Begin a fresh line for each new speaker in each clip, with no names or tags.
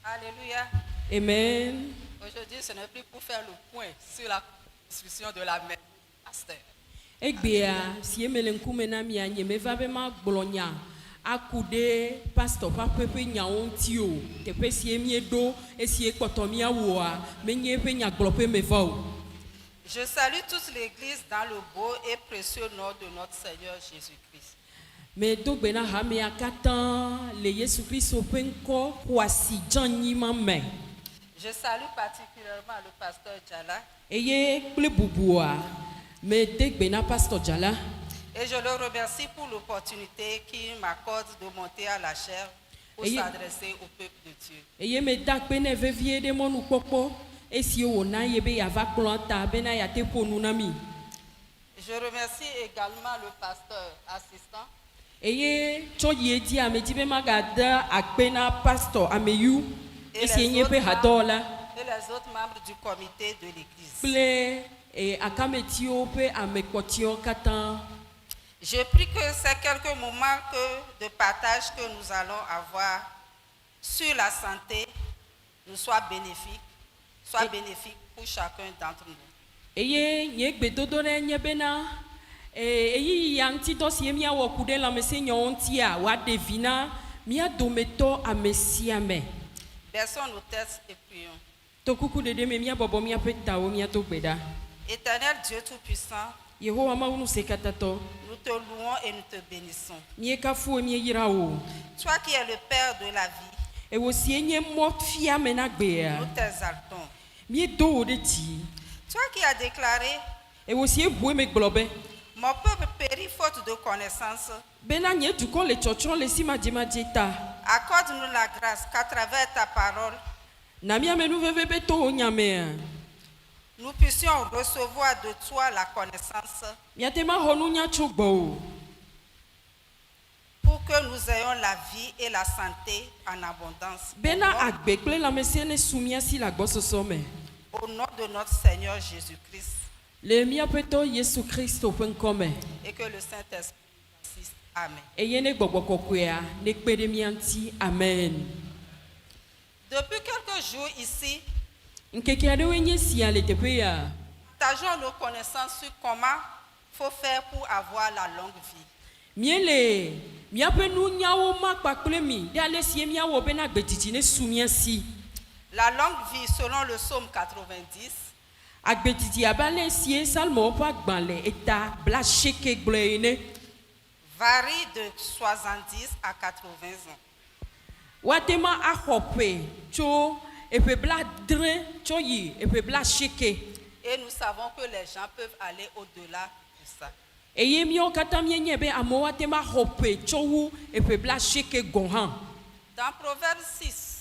Alléluia.
Amen.
Aujourd'hui, ce n'est plus pour faire le point sur la construction de la maison du pasteur.
Egbea si emele nkume na mia nye meva be ma gblonya akude pastor papepe nyawo nti o tepe si emie do esi ekpoto mia woa menye pe nya glope meva o.
Je salue toute l'église dans le beau et précieux nom de notre Seigneur Jésus-Christ.
Me dogbe na ha me akatan le Yesu Kristo pe nko kwasi janyi mame.
Je salue particulièrement le pasteur Djala
Eye kple bubua me degbe na pastor Djala.
et je le remercie pour l'opportunité qu'il m'accorde de monter à la chaire pour s'adresser au peuple de Dieu.
Eye me dakpe ne vevie de monu kpokpo esi o na yebe ya va klonta bena ya te ponu na mi.
Je remercie également le pasteur assistant
Eye tso ye di ame di be magada akpe na pastor ameyu esi enye pe hadola
et les autres membres du comité de l'église.
ple akametio pe amekpotio katan.
Je prie que ces quelques moments de partage que nous allons avoir sur la santé nous soient bénéfiques pour chacun d'entre nous.
Eye nye gbedodo ne nye bena eyi ya ŋti dɔ si mia wɔ ku ɖe lãmesẽ nyawo ŋutia wa ɖevi na mia dometɔ ame sia me.
Baissons nos têtes et prions.
To kuku ɖeɖe me mia bɔbɔ miaƒe tawo mia do gbe ɖa.
Éternel Dieu Tout-Puissant,
Yehowa Mawu Ŋusẽkatãtɔ,
nous te louons et nous te bénissons.
miekafu mieyra wo.
Toi qui es le Père de la vie,
Ewo si nye mɔ fia me na gbea.
nous t'exaltons.
Miedo wo ɖe dzi.
Toi qui as déclaré,
Ewo si ebue me gblɔ be
mon peuple périt faute de connaissance,
bena nye dukɔ le tsɔtsrɔ̃ le si madzemadze ta.
accorde-nous la grâce qu'à travers ta parole,
Na miame nuveve be to wo nyamea.
nous puissions recevoir de toi la connaissance
Miate ma xɔ nunya tso gbɔwò.
pour que nous ayons la vie et la santé en abondance.
Bena agbe kple lãmesẽ ne su mia si le agbɔsɔsɔ me.
Au nom de notre Seigneur Jésus-Christ,
Le miaƒe tɔ Yesu Kristo ƒe ŋkɔ me.
et que le Saint-Esprit assiste. Amen.
Eye ne gbɔgbɔ kɔkɔea ne kpe ɖe mia ŋuti. Amen.
Depuis quelques jours ici,
Nkeke aɖewoe nye sia le teƒe ya.
partageons nos connaissances sur comment faut faire pour avoir la longue vie.
Miele miaƒe nunyawo ma kpakple mi ɖe ale si miawɔ bena agbedidi ne su mia si.
La longue vie, selon le psaume 90,
Agbedidi abe ale sie Salmɔwo ƒe agbalẽ eta bla sheke gblɔe ene.
varie de 70 à 80 ans.
Woate ma axɔ ƒe tso eƒe bla adre tso yi eƒe bla sheke.
Et nous savons que les gens peuvent aller au-delà de ça.
Eye miawo katã mienye be amewo woate ma xɔ ƒe tso wu eƒe bla sheke gɔ hã.
Dans Proverbe 6,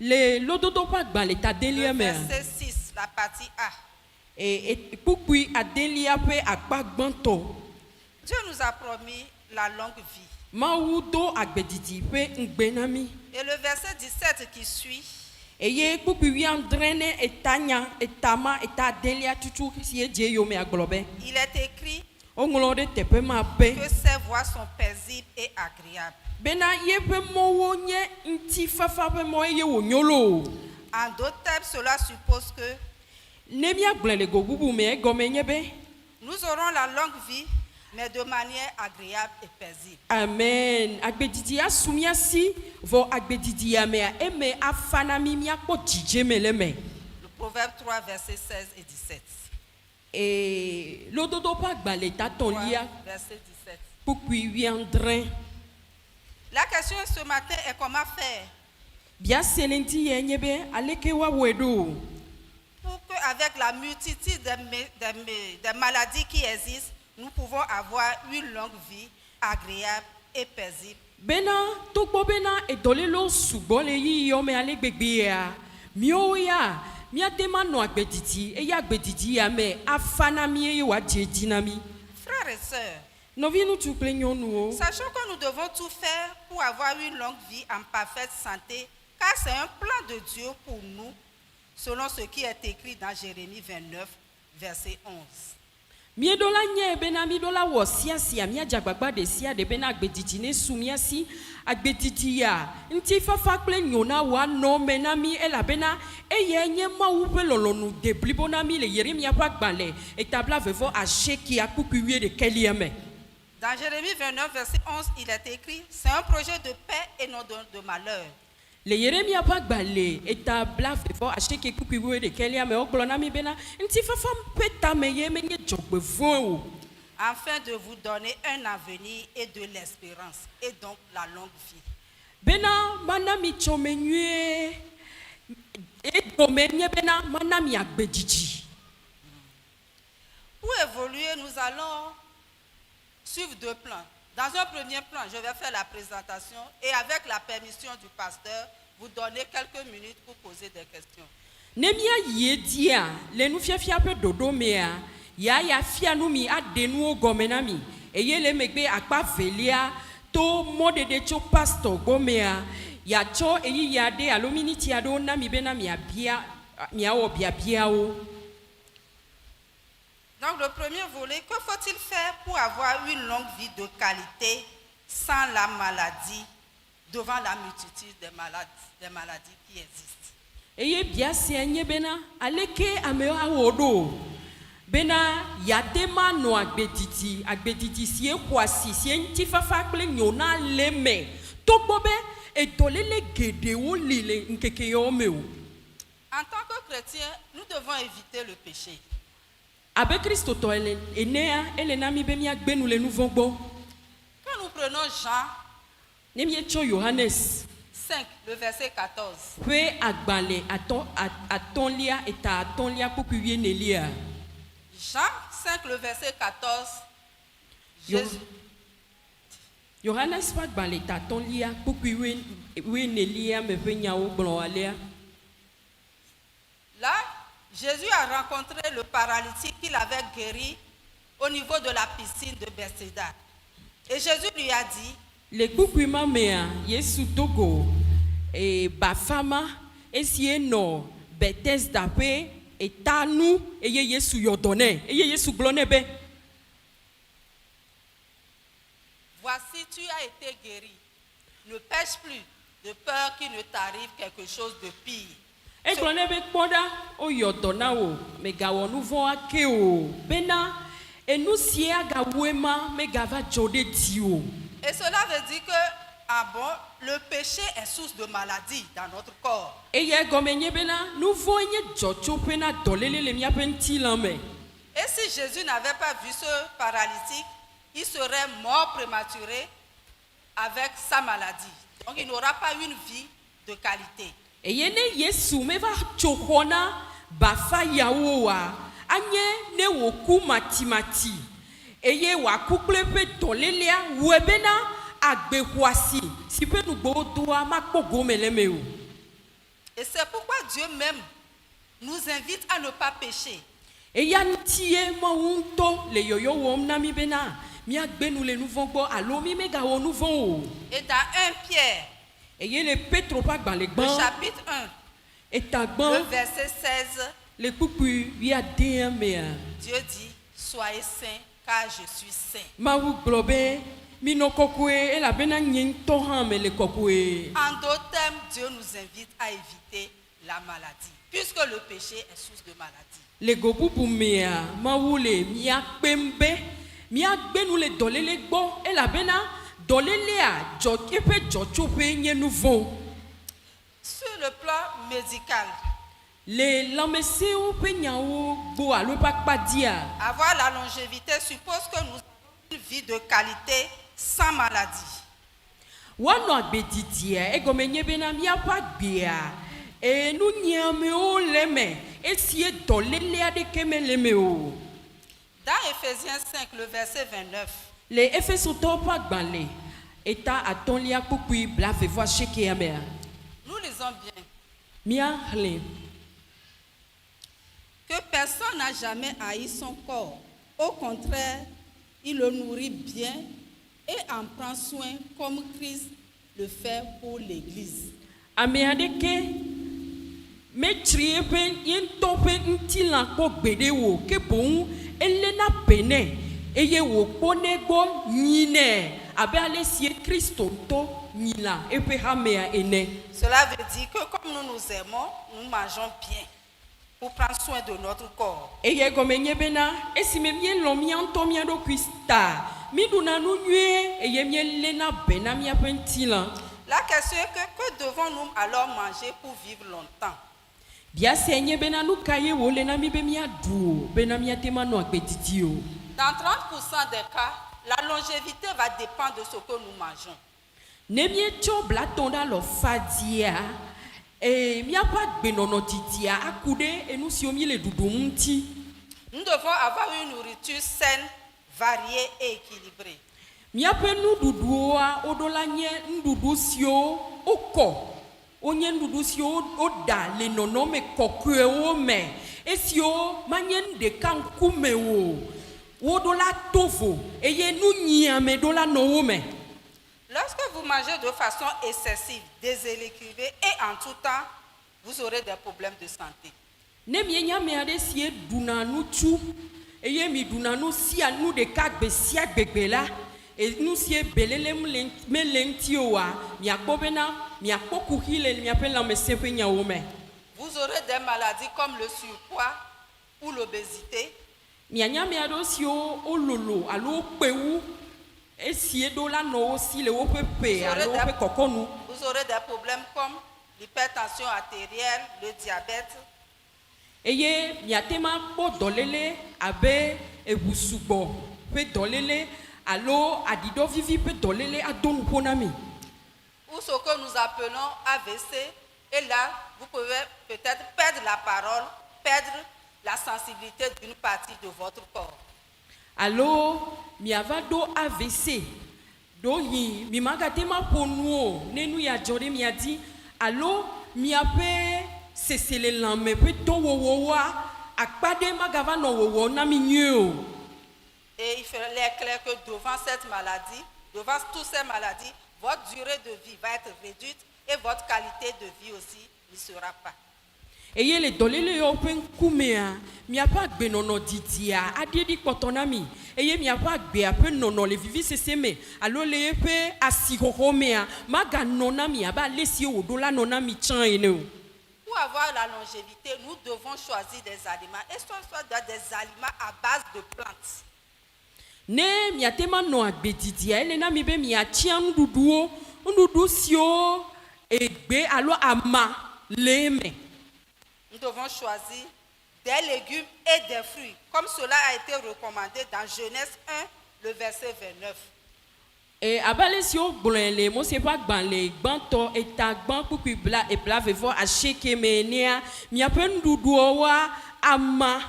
Le lododo ƒe agbalẽ ta
le
adelia mea.
verset 6, la partie A,
Kpukpui adelia ƒe akpa gbãtɔ.
Dieu nous a promis la longue vie.
Mawu do agbedidi ƒe ŋugbe na mi.
Et le verset 17 qui suit,
Eye kpukpui wuiadre ne etanya etama eta adelia tutu si edze yome agblɔ be.
il est écrit
Woŋlɔ ɖe teƒe ma be.
que ses voies sont paisibles et agréables.
Bena yeƒe mɔwo nye ŋutifafa ƒe mɔ eye wònyo loo.
En d'autres termes, cela suppose que
Ne miagblẽ le go bubu me egɔme nye be.
nous aurons la longue vie, mais de manière agréable et paisible.
Amen. Agbedidi asu mia si vɔ agbedidi ya mea eme afa na mi miakpɔ dzidzeme le me.
Le Proverbe 3, versets 16 et 17.
Lododo ƒe agbalẽ tatɔlia
3, verset 17.
kpukpui wuiadre.
La question ce matin est comment faire
Biase le ŋuti ye nye be aleke woawɔe ɖo.
pour qu'avec la multitude des maladies qui existent, nous pouvons avoir une longue vie agréable et paisible.
Bena togbɔ bena edɔlelo sugbɔ le yiyɔ me ale gbegbea miawo ya miate ma nɔ agbedidi eye agbedidi ya me afa na mi eye wòadze edzi na mi.
Frères et sœurs,
Nɔvi ŋutsu kple nyɔnuwo.
sachons que nous devons tout faire pour avoir une longue vie en parfaite santé, car c'est un plan de Dieu pour nous, selon ce qui est écrit dans Jérémie 29, verset 11.
Miedola nye bena midola wo sia mia jagbagba de sia de bena agbedidi ne sumia si agbedidi ya nti fafa kple nyona wa no mena mi ela bena eye nye mawu pe lolonu de blibona mi le Yeremia pa gbale etabla vevo asheki akukuwie de keliame.
Dans Jérémie 29 verset 11 il est écrit c'est un projet de paix et non de malheur.
Le Yeremia pa gbale etabla vevo asheki akukuwie de keliame oglona mi bena nti fafa peta meye menye jogbevo
afin de vous donner un avenir et de l'espérance, et donc la longue vie.
Bena manami chomenye et domenye bena manami agbediji.
Pour évoluer, nous allons suivre deux plans. Dans un premier plan, je vais faire la présentation et avec la permission du pasteur, vous donner quelques minutes pour poser des questions.
Nemia yedia le nu fiafia pe dodo mea ya fia nu mi adenu ogomenami eye le megbe akpa velia to mode de cho pastor gomea ya cho eyi ya de aluminiti ado na mi bena mi abia mi awo bia o.
Donc le premier volet, que faut-il faire pour avoir une longue vie de qualité sans la maladie, devant la multitude des maladies qui existent?
Eye bia se enye bena aleke ame awodo bena yadema no agbedidi sie kwasi sie nti fafa kple nyona leme togbobe etolele gede wo lile nkeke yo mewo.
En tant que chrétien, nous devons éviter le péché.
Abe Christo to enea elena mi be mi agbenu le nouveau gbo.
Quand nous prenons Jean
Ne mi echo Johannes
5, le verset 14.
Pe agbale atonlia eta atonlia pokuwie nelia.
Jean 5, le verset 14. Jésus,
Johannes pa agbale eta atonlia pokuwie nelia me pe nyawo gblo alea.
là, Jésus a rencontré le paralytique qu'il avait guéri au niveau de la piscine de Bethesda. Et Jésus lui a dit,
Le kukuima mea Yesu togo e bafama esie no Bethesda pe etanu eye Yesu yodone eye Yesu glone be.
voici, tu as été guéri. Ne pêche plus, de peur qu'il ne t'arrive quelque chose de pire.
E glone be kpoda o yodona o megawo nuvo ake o bena enusie aga wema megava jode ti o.
Et cela veut dire que, ah bon, le péché est source de maladie dans notre corps.
Eye gomenye bena nuvo enye jocho pena dolele le mia penti lame.
Et si Jésus n'avait pas vu ce paralytique, il serait mort prématuré avec sa maladie. Donc il n'aura pas une vie de qualité.
Eye ne Yesu meva chokona bafa yawoa anye ne woku matimati eye wakukle pe tolelea webena agbehwasi si pe nugbo doa makpogo melemeo.
Et c'est pourquoi Dieu même nous invite à ne pas pécher.
Eya ntie mawunto le yoyo wom na mi bena mi agbenu le nouveau gbo alo mi mega wo nouveau.
Et dans 1 Pierre,
Eye le Petro pa gban le
le
gban
chapitre 1,
etagban
le verset 16,
le kuku wi ade mea.
Dieu dit, soyez saints car je suis saint.
Mawu globe mino kokwe e la bena nyento han me le kokwe.
En d'autres termes, Dieu nous invite à éviter la maladie, puisque le péché est source de maladie.
Le gobubu mea mawu le mia pembe mia gbenu le dolele gbo e la bena dolele a jokepe jochope nye nouveau.
Sur le plan médical,
Le lameseu pe nyawo gbo alo pa kpadia.
avoir la longévité suppose que nous avons une vie de qualité sans maladie.
Wano agbedidia egomenye bena mia pa gbea e nu nyame o leme esie dolele ade kemeleme o.
Dans Éphésiens 5, le verset 29,
Le Efeso to pa gbanle eta atonlia kpukui blave voa sheke amea.
nous lisons bien
Mia hle
que personne n'a jamais haï son corps. Au contraire, il le nourrit bien et en prend soin comme Christ le fait pour l'Église.
amea deke me trie pe yento pe ntila ko gbede wo ke bon elena bene eye wokpone gbo nyine abe ale sie Christo to nyila epe hamea ene.
Cela veut dire que comme nous nous aimons, nous mangeons bien pour prendre soin de notre corps.
Eye gomenye bena esime mie lo mianto miado Christa mi duna nu nue eye mie lena bena mia pentila.
La question est que devons-nous alors manger pour vivre longtemps?
Bia senye bena nu kaye wo lena mi be mia du bena mia tema no agbetitio.
Dans 30% des cas, la longévité va dépendre de ce que nous mangeons.
Nemie tso blatonda lo fadia mia pa gbenono titia akude enu si omi le dudu nti.
Nous devons avoir une nourriture saine, variée et équilibrée.
Mia pe nu duduwa odola nye ndudu sio oko. Onye ndudu sio oda le nonome kokwe o me. Esio manyen de kankume wo. Wodola tovo eye nu nyiame dola no me.
Lorsque vous mangez de façon excessive, déséquilibrée et en tout temps, vous aurez des problèmes de santé.
Ne mienya me ade sie dunanu tu eye mi dunanu si anu de kagbe si agbegbe la e nu sie belele melenti owa mi akobena mi akokuhile mi apela me sepe nyawo me.
Vous aurez des maladies comme le surpoids ou l'obésité.
Mianya me ado si o lolo alo pewu esie dola no si le wo pepe alo pe kokonu.
Vous aurez des problèmes comme l'hypertension artérielle, le diabète.
Eye miatema po dolele abe ebusugbo pe dolele alo adido vivi pe dolele adonu ponami.
Ou ce que nous appelons AVC. Et là, vous pouvez peut-être perdre la parole, perdre la sensibilité d'une partie de votre corps.
Alo miava do AVC do yi mi magatema ponuo nenu ya jore mi adi alo miape sesele lame pe to wowowa akpade magava no wowo na mi nyo.
Et il est clair que devant cette maladie, devant toutes ces maladies, votre durée de vie va être réduite et votre qualité de vie aussi ne sera pas.
Eye le dolele yo pen kumea miapa gbe nono didia adiedi potonami eye miapa gbe ape nono le vivi seseme alo le pe asihomea maga nona miaba lesi odola nona mi chan ene.
Pour avoir la longévité, nous devons choisir des aliments et soit des aliments à base de plantes.
Ne miatema no agbe didia ele na mi be miachia nduduo ndudu sio egbe alo ama leme.
Nous devons choisir des légumes et des fruits, comme cela a été recommandé dans Genèse 1, le verset 29.
Et abale si o gblele mo se pa gbanle gbanto eta gban pupi bla e bla vevo a sheke menea mi apen duduo wa ama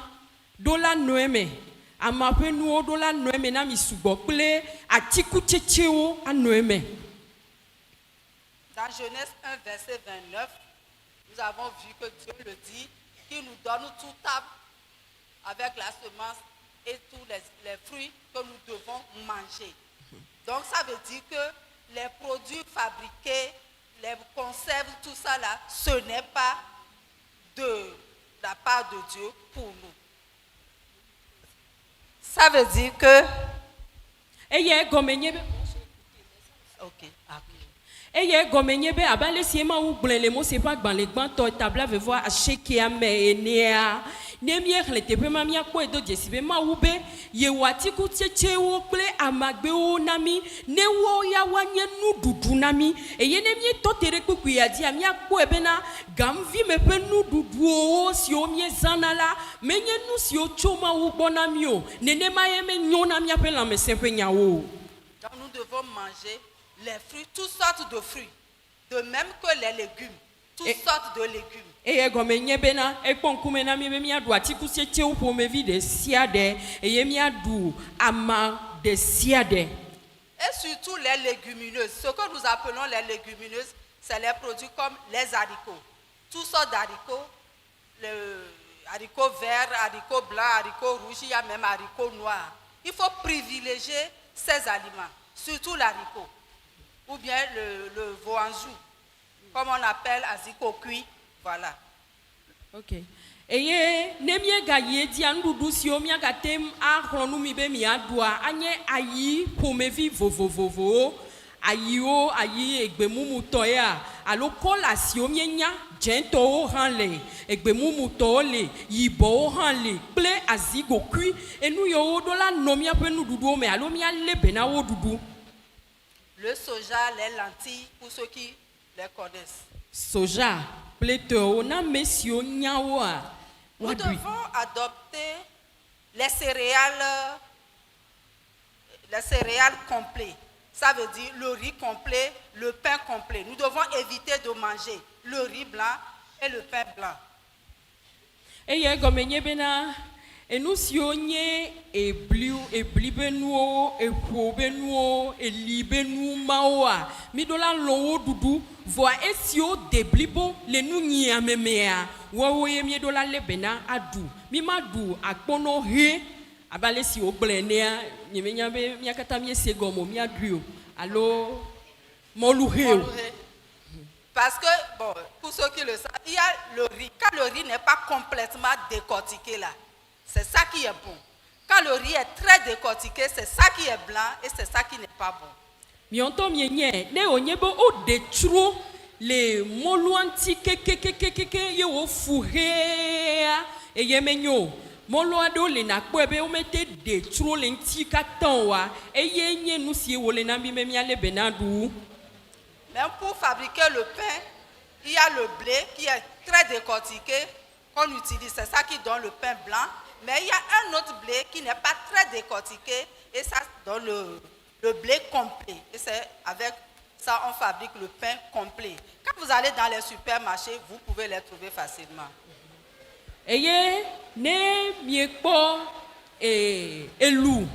dola noeme ama penu dola noeme na mi subo ple atiku checheo a noeme.
Dans Genèse 1, verset 29, nous avons vu que Dieu le dit, qu'il nous donne tout arbre avec la semence et tous les fruits que nous devons manger. Donc ça veut dire que les produits fabriqués, les conserves, tout ça là, ce n'est pas de la part de Dieu pour nous. Ça veut dire que...
Eye gomenye
Ok.
eye gomenye be abale si ma u gblele mo se pa gban le gban to tabla ve voir a sheke ame enea ne mi hlete pe ma mi akpo edo jesi be ma u be ye wati ku cheche wo ple amagbe o nami ne wo ya wanye nu dudu nami eye ne mi to tere kuku ya di ami akpo ebe na gamvi me pe nu dudu o si o mi zanala menye nu si o choma u bonami o ne ne ma ye me nyona mi apela me sempe nyawo.
Donc nous devons manger les fruits, toutes sortes de fruits, de même que les légumes, toutes sortes de légumes.
Eye gomenye bena ekpon kume na mi be mi adu atiku cheche u po me vi de siade eye mi adu ama de siade.
Et surtout les légumineuses. Ce que nous appelons les légumineuses, c'est les produits comme les haricots. Toutes sortes d'haricots, le haricots verts, haricots blancs, haricots rouges, il y a même haricots noirs. Il faut privilégier ces aliments, surtout l'haricot, ou bien le voanjou, comme on appelle haricot cuit. Voilà.
Ok. eye ne miega yi dia ndudu si o miaga tem ahronu mi be mi adua anye ayi pomevi vovovovo ayi o ayi egbemumu to ya alo kola si o mienya jento o han le egbemumu to le yibo o han le ple azigo kui enu yo do la no mia pe ndudu o me alo mia lebe na wo dudu.
Le soja, les lentilles, pour ceux qui les connaissent.
Soja pleto na mesio nyawa.
Nous devons adopter les céréales complets. Ça veut dire le riz complet, le pain complet. Nous devons éviter de manger le riz blanc et le pain blanc.
Eye gomenye bena enusio nye eblibenuo epobenuo elibenu mawa midola lowo dudu voa esio deblibo le nu nyia memea wo ye miedola lebena adu mi madu akpono he abale si ogblenia nyemenya be miakata miesegomo miadrio allo moluhe.
Parce que, bon, pour ceux qui le savent, il y a le riz. Quand le riz n'est pas complètement décortiqué là, c'est ça qui est bon. Quand le riz est très décortiqué, c'est ça qui est blanc et c'est ça qui n'est pas bon.
Mionto mienye, ne onyebo o detro le moluanti kekekekekeke ye wo fuhea e yemenyo. Molo ado le na kwebe o mete detro le nti katan wa e ye nye nu sie wo le na bi me miale benadu.
Même pour fabriquer le pain, il y a le blé qui est très décortiqué qu'on utilise. C'est ça qui donne le pain blanc. Mais il y a un autre blé qui n'est pas très décortiqué et ça donne le blé complet. Et c'est avec ça on fabrique le pain complet. Quand vous allez dans les supermarchés, vous pouvez les trouver facilement.
Eye ne miekpo elu.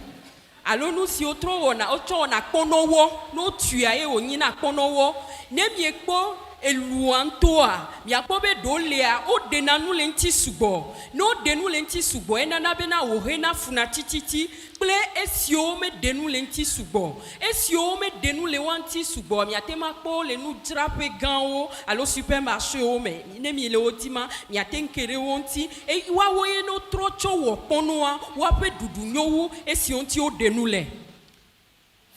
Alors nous si otro ona konowo no tua e onyina konowo ne miekpo eluantoa miakpo be dolea o denanu lenti sugo no denu lenti sugo enana be na ohena funa tititi ple esio me denu lenti sugo esio me denu le wanti sugo miatema kpo le nu drape ganwo alo supermarché o me ne mi le otima miatenkere wonti e wa woye no trocho wo ponoa wa pe dudu nyowu esio nti o denu le.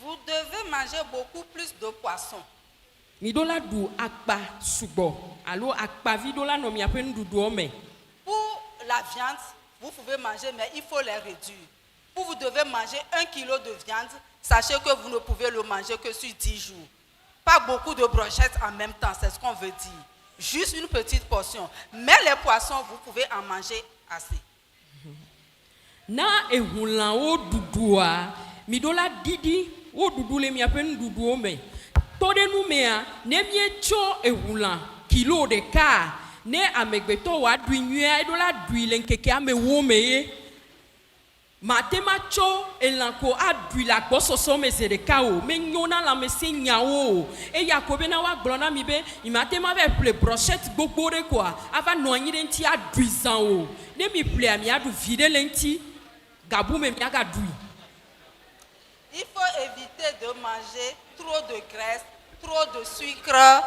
Vous devez manger beaucoup plus de poissons.
Midola du akpa subo alo akpa vidola no mi apen dudu ome.
Pour la viande, vous pouvez manger mais il faut les réduire. Vous devez manger 1 kilo de viande, sachez que vous ne pouvez le manger que sur 10 jours. Pas beaucoup de brochettes en même temps, c'est ce qu'on veut dire. Juste une petite portion. Mais les poissons, vous pouvez en manger assez.
Na ehula o dudua midola didi o dudu le mi apen dudu ome. Tode nou mea, ne miecho ehula kilo de ka, ne amegbeto wa dui nyue e do la dui lenkeke ame wome ye. Matema cho elanko a dui la bososo me se de ka o, me nyona la me se nya o. E yakobe na wa glona mi be, imatema ve ple brochette gbogbore kwa, ava noanyi lenti a dui zan o. Ne mi ple a mi a du vide lenti, gabu me mi aga dui.
Il faut éviter de manger trop de graisse, trop de sucre,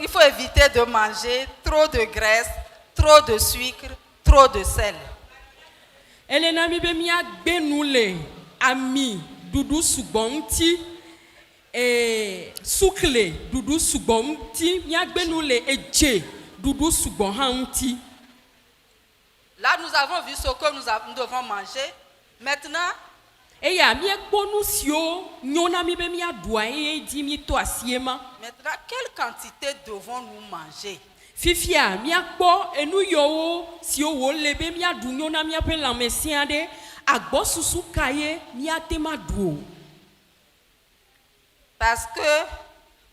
il faut éviter de manger trop de graisse, trop de sucre, trop de sel.
Elena mi be mia gbenule ami dudu sugbonti sukle dudu sugbonti mia gbenule eje dudu sugbonhanti.
Là nous avons vu ce que nous devons manger. Maintenant
eya mi ekponu sio nyona mi be mi adua di mi to asiema.
Maintenant, quelle quantité devons-nous manger?
Fifia mi akpo enu yo si o wo lebe mi adu nyona mi ape la mesia de agbo susu kaye mi atema duo.
Parce que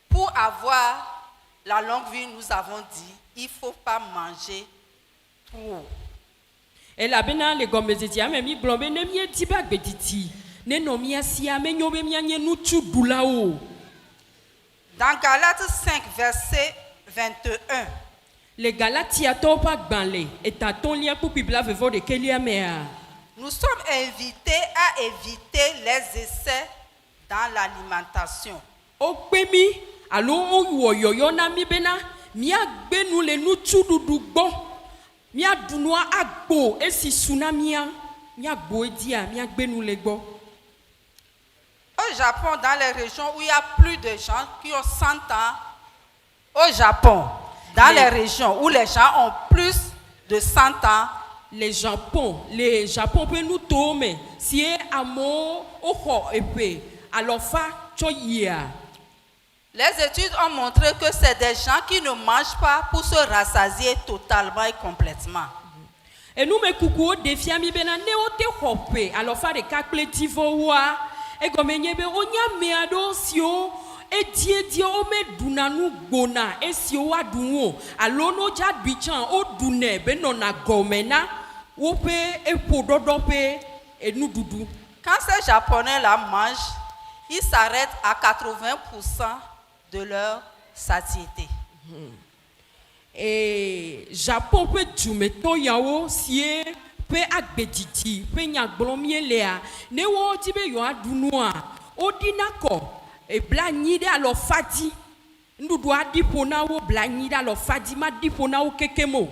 pour avoir la longue vie, nous avons dit, il faut pas manger trop.
Et la bena le gomezeti ame mi blombe ne mi etiba gbediti ne no mi asia me nyobe mi anye nutu dulao.
Dans Galates 5 verset 21.
Le Galatia topa gbanle etaton lia pour bibla vevo de kelia mea.
Nous sommes invités à éviter les essais dans l'alimentation.
Okpemi alo o yoyo na mi bena mi agbenu le nutu dudu gbo. Mia dunua agbo esi tsunamia. Mia gbo edia mia gbenu legbo.
Au Japon, dans les régions où il y a plus de gens qui ont 100 ans, au Japon, dans les régions où les gens ont plus de 100 ans,
Les Japon peut nous tomber si amo oho épée alors fa choyia.
les études ont montré que c'est des gens qui ne mangent pas pour se rassasier totalement et complètement.
Et nous me coucou défi ami bena ne ote hope alors fa de calculative wa e gomenye be onya me ado sio e die o me dunanu gona e sio wa dunwo alono ja bichan o dune be nona gomena wo pe e pododo pe e nu dudu.
Quand ces Japonais là mangent, ils s'arrêtent à 80% de leur satiété.
Et Japon peut jumeto yawo sie pe agbedidi pe nyagbomie lea ne wo ti be yo adunua odinako e blanyi de alo fadi ndudu adipo na wo blanyi de alo fadi ma dipo na wo kekemo.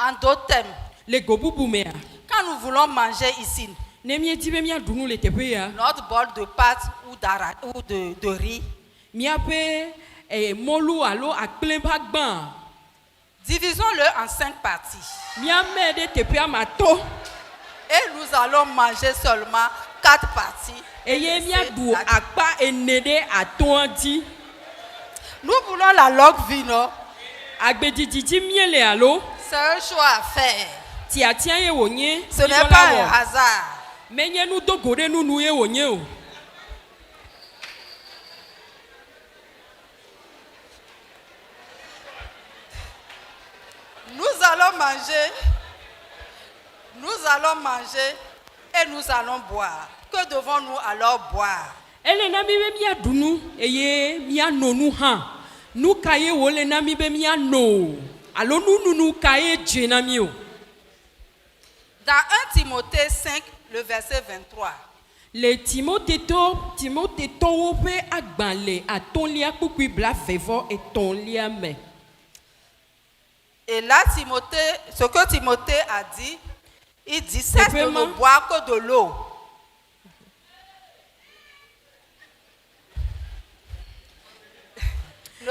En d'autres termes,
Le gobubu mea
quand nous voulons manger ici,
ne mie ti be mia dunu le tepe ya
notre bol de pâtes ou de riz,
mia pe molu alo akple bagban
divisons-le en 5 parties.
mia me de tepe amato
Et nous allons manger seulement 4 parties.
eye mia du akpa enede atondi.
Nous voulons la longue vie, non?
Agbedidi miele alo
C'est un choix à faire.
tia tia ye wonye
Ce n'est pas un hasard.
menye nu dogore nu nu ye wonye o.
Nous allons manger et nous allons boire. Que devons-nous alors boire?
Ele na mi be mia dunu eye mia nonu ha nu kaye wole na mi be mia no alo nu kaye je na mi o.
Dans 1 Timothée 5, le verset 23,
Le Timothée wo pe agbanle atolia kukui bla fevo etolia me.
et là, ce que Timothée a dit, il dit, cesse de ne boire que de l'eau.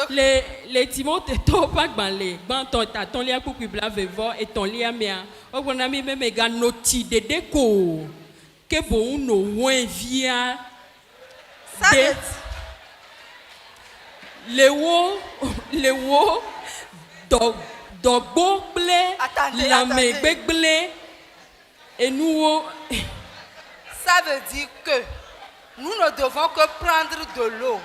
Le Timothée to pa gbanle gbanto atolia kukui bla fevo etolia me o gbona mi me ga noti dede ko ke bo no won via
Ça
de
veut dire-
le wo dogbo gble
Attendez,
lame
attendez.
gbegle enuwo.
ça veut dire que nous ne devons que prendre de l'eau.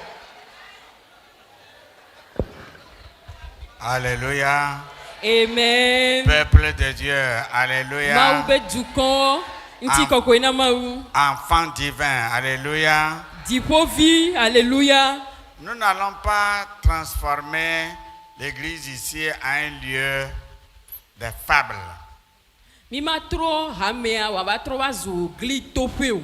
Alléluia.
Amen.
Peuple de Dieu.
Mau
Alléluia.
be dukon nti koko ina mau
Enfant divin. Alléluia.
dipo vi alléluia.
Nous n'allons pas transformer l'église ici en un lieu de fables.
Mi ma tro hamea wa ba tro wa zo gli topeo.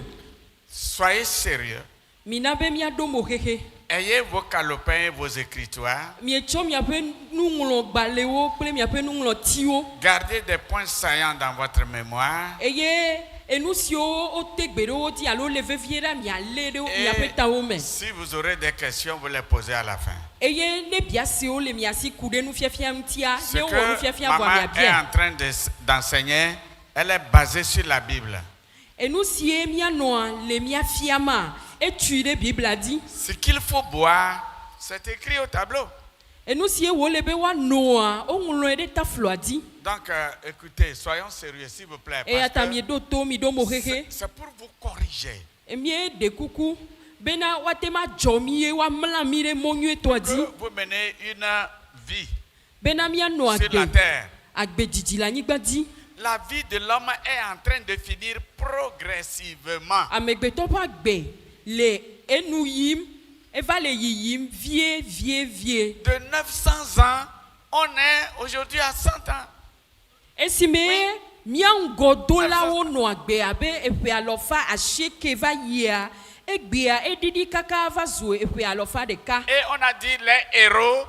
Soyez sérieux.
Mi na be mi ado mo hehe.
Ayez vos calepins et vos écritures.
Mi echo mi ape nunglo gbalewo ple mi ape nunglo tiwo.
Gardez des points saillants dans votre mémoire.
Eye enusio o tegbere o ti alo le veviera mi ale de mi ape tawo me.
Si vous aurez des questions, vous les posez à la fin.
Eye ne biase o le mi asi kude nu fiafia mtia
Ce
ne wo nu
que
fiafia bwa mi
maman est
abia.
en train d'enseigner, elle est basée sur la Bible.
Enusie mi anoa le mi afiama etu de Bible a dit.
Ce qu'il faut boire, c'est écrit au tableau.
Enusie wo le be wa noa o nlo de taflo a dit.
Donc, écoutez, soyons sérieux, s'il vous plaît.
E
Parce
atamie
que
do to mi do mo hehe.
c'est pour vous corriger.
E mi de kuku bena watema jomi e wa mla mi de monyu to dit.
Que vous menez une vie
Bena mi anoa
sur la
de
terre.
agbedidi la nyigba dit.
La vie de l'homme est en train de finir progressivement.
Amegbeto pa gbe le enu yim e va le yiyim vie.
De 900 ans, on est aujourd'hui à 100 ans.
Esime miangodo la wo no agbe abe epe alofa asheke va yia egbea edidi kaka va zo epe alofa de ka.
Et on a dit les héros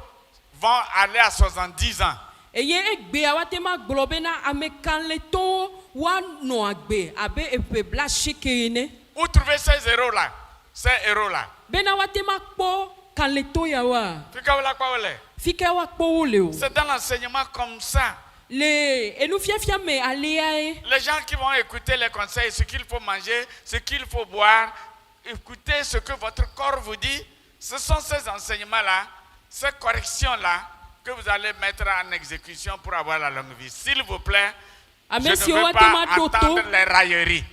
vont aller à 70 ans.
eye egbe awatema gblɔ bena amekanleto woanɔ agbe abe eƒe blaasieke ene.
Où trouver ces héros-là? Ces héros-là.
Bena watema kpɔ kanleto yawoa. Fike wakpɔ wo le o.
C'est dans l'enseignement comme ça.
Le enufiafia me aliae.
Les gens qui vont écouter les conseils, ce qu'il faut manger, ce qu'il faut boire, écoutez ce que votre corps vous dit. Ce sont ces enseignements-là, ces corrections-là que vous allez mettre en exécution pour avoir la longue vie. S'il vous plaît, je ne veux pas entendre les railleries.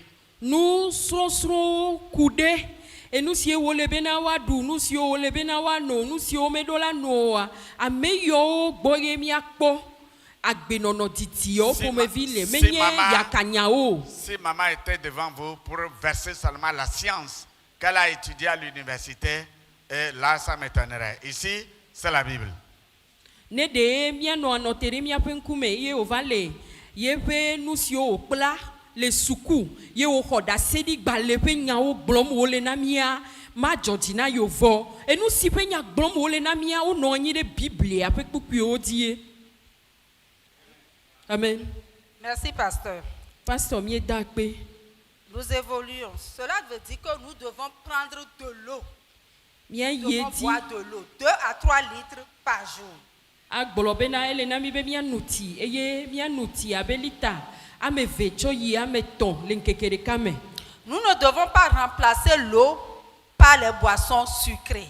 Nous sommes coudés. Et nous si o le bena wa du, nous si o le bena wa no, nous si o me do la noa. A me yo boye mi akpo. Agbenono titi o pour me ville. Menye ya kanyao.
Si maman était devant vous pour verser seulement la science qu'elle a étudiée à l'université, et là ça m'étonnerait. Ici, c'est la Bible.
Ne de mi no anotere mi apenkume ye ovale. Ye pe nous si o pla. Le suku ye o xoda sedi gbale pe nyawo gblom wo le na mia ma jodina yo vo e nu si pe nya gblom wo le na mia o no anyi de biblia pe kpukpu o die. Amen.
Merci, pasteur.
Pasteur mi da pe.
Nous évoluons. Cela veut dire que nous devons prendre de l'eau.
Mia
Nous
ye
devons
di
boire de l'eau 2 à 3 litres par jour.
agbolo be na ele na mi be mia nuti eye mia nuti abelita ame vecho yi ame ton le nkekere kame.
Nous ne devons pas remplacer l'eau par les boissons sucrées.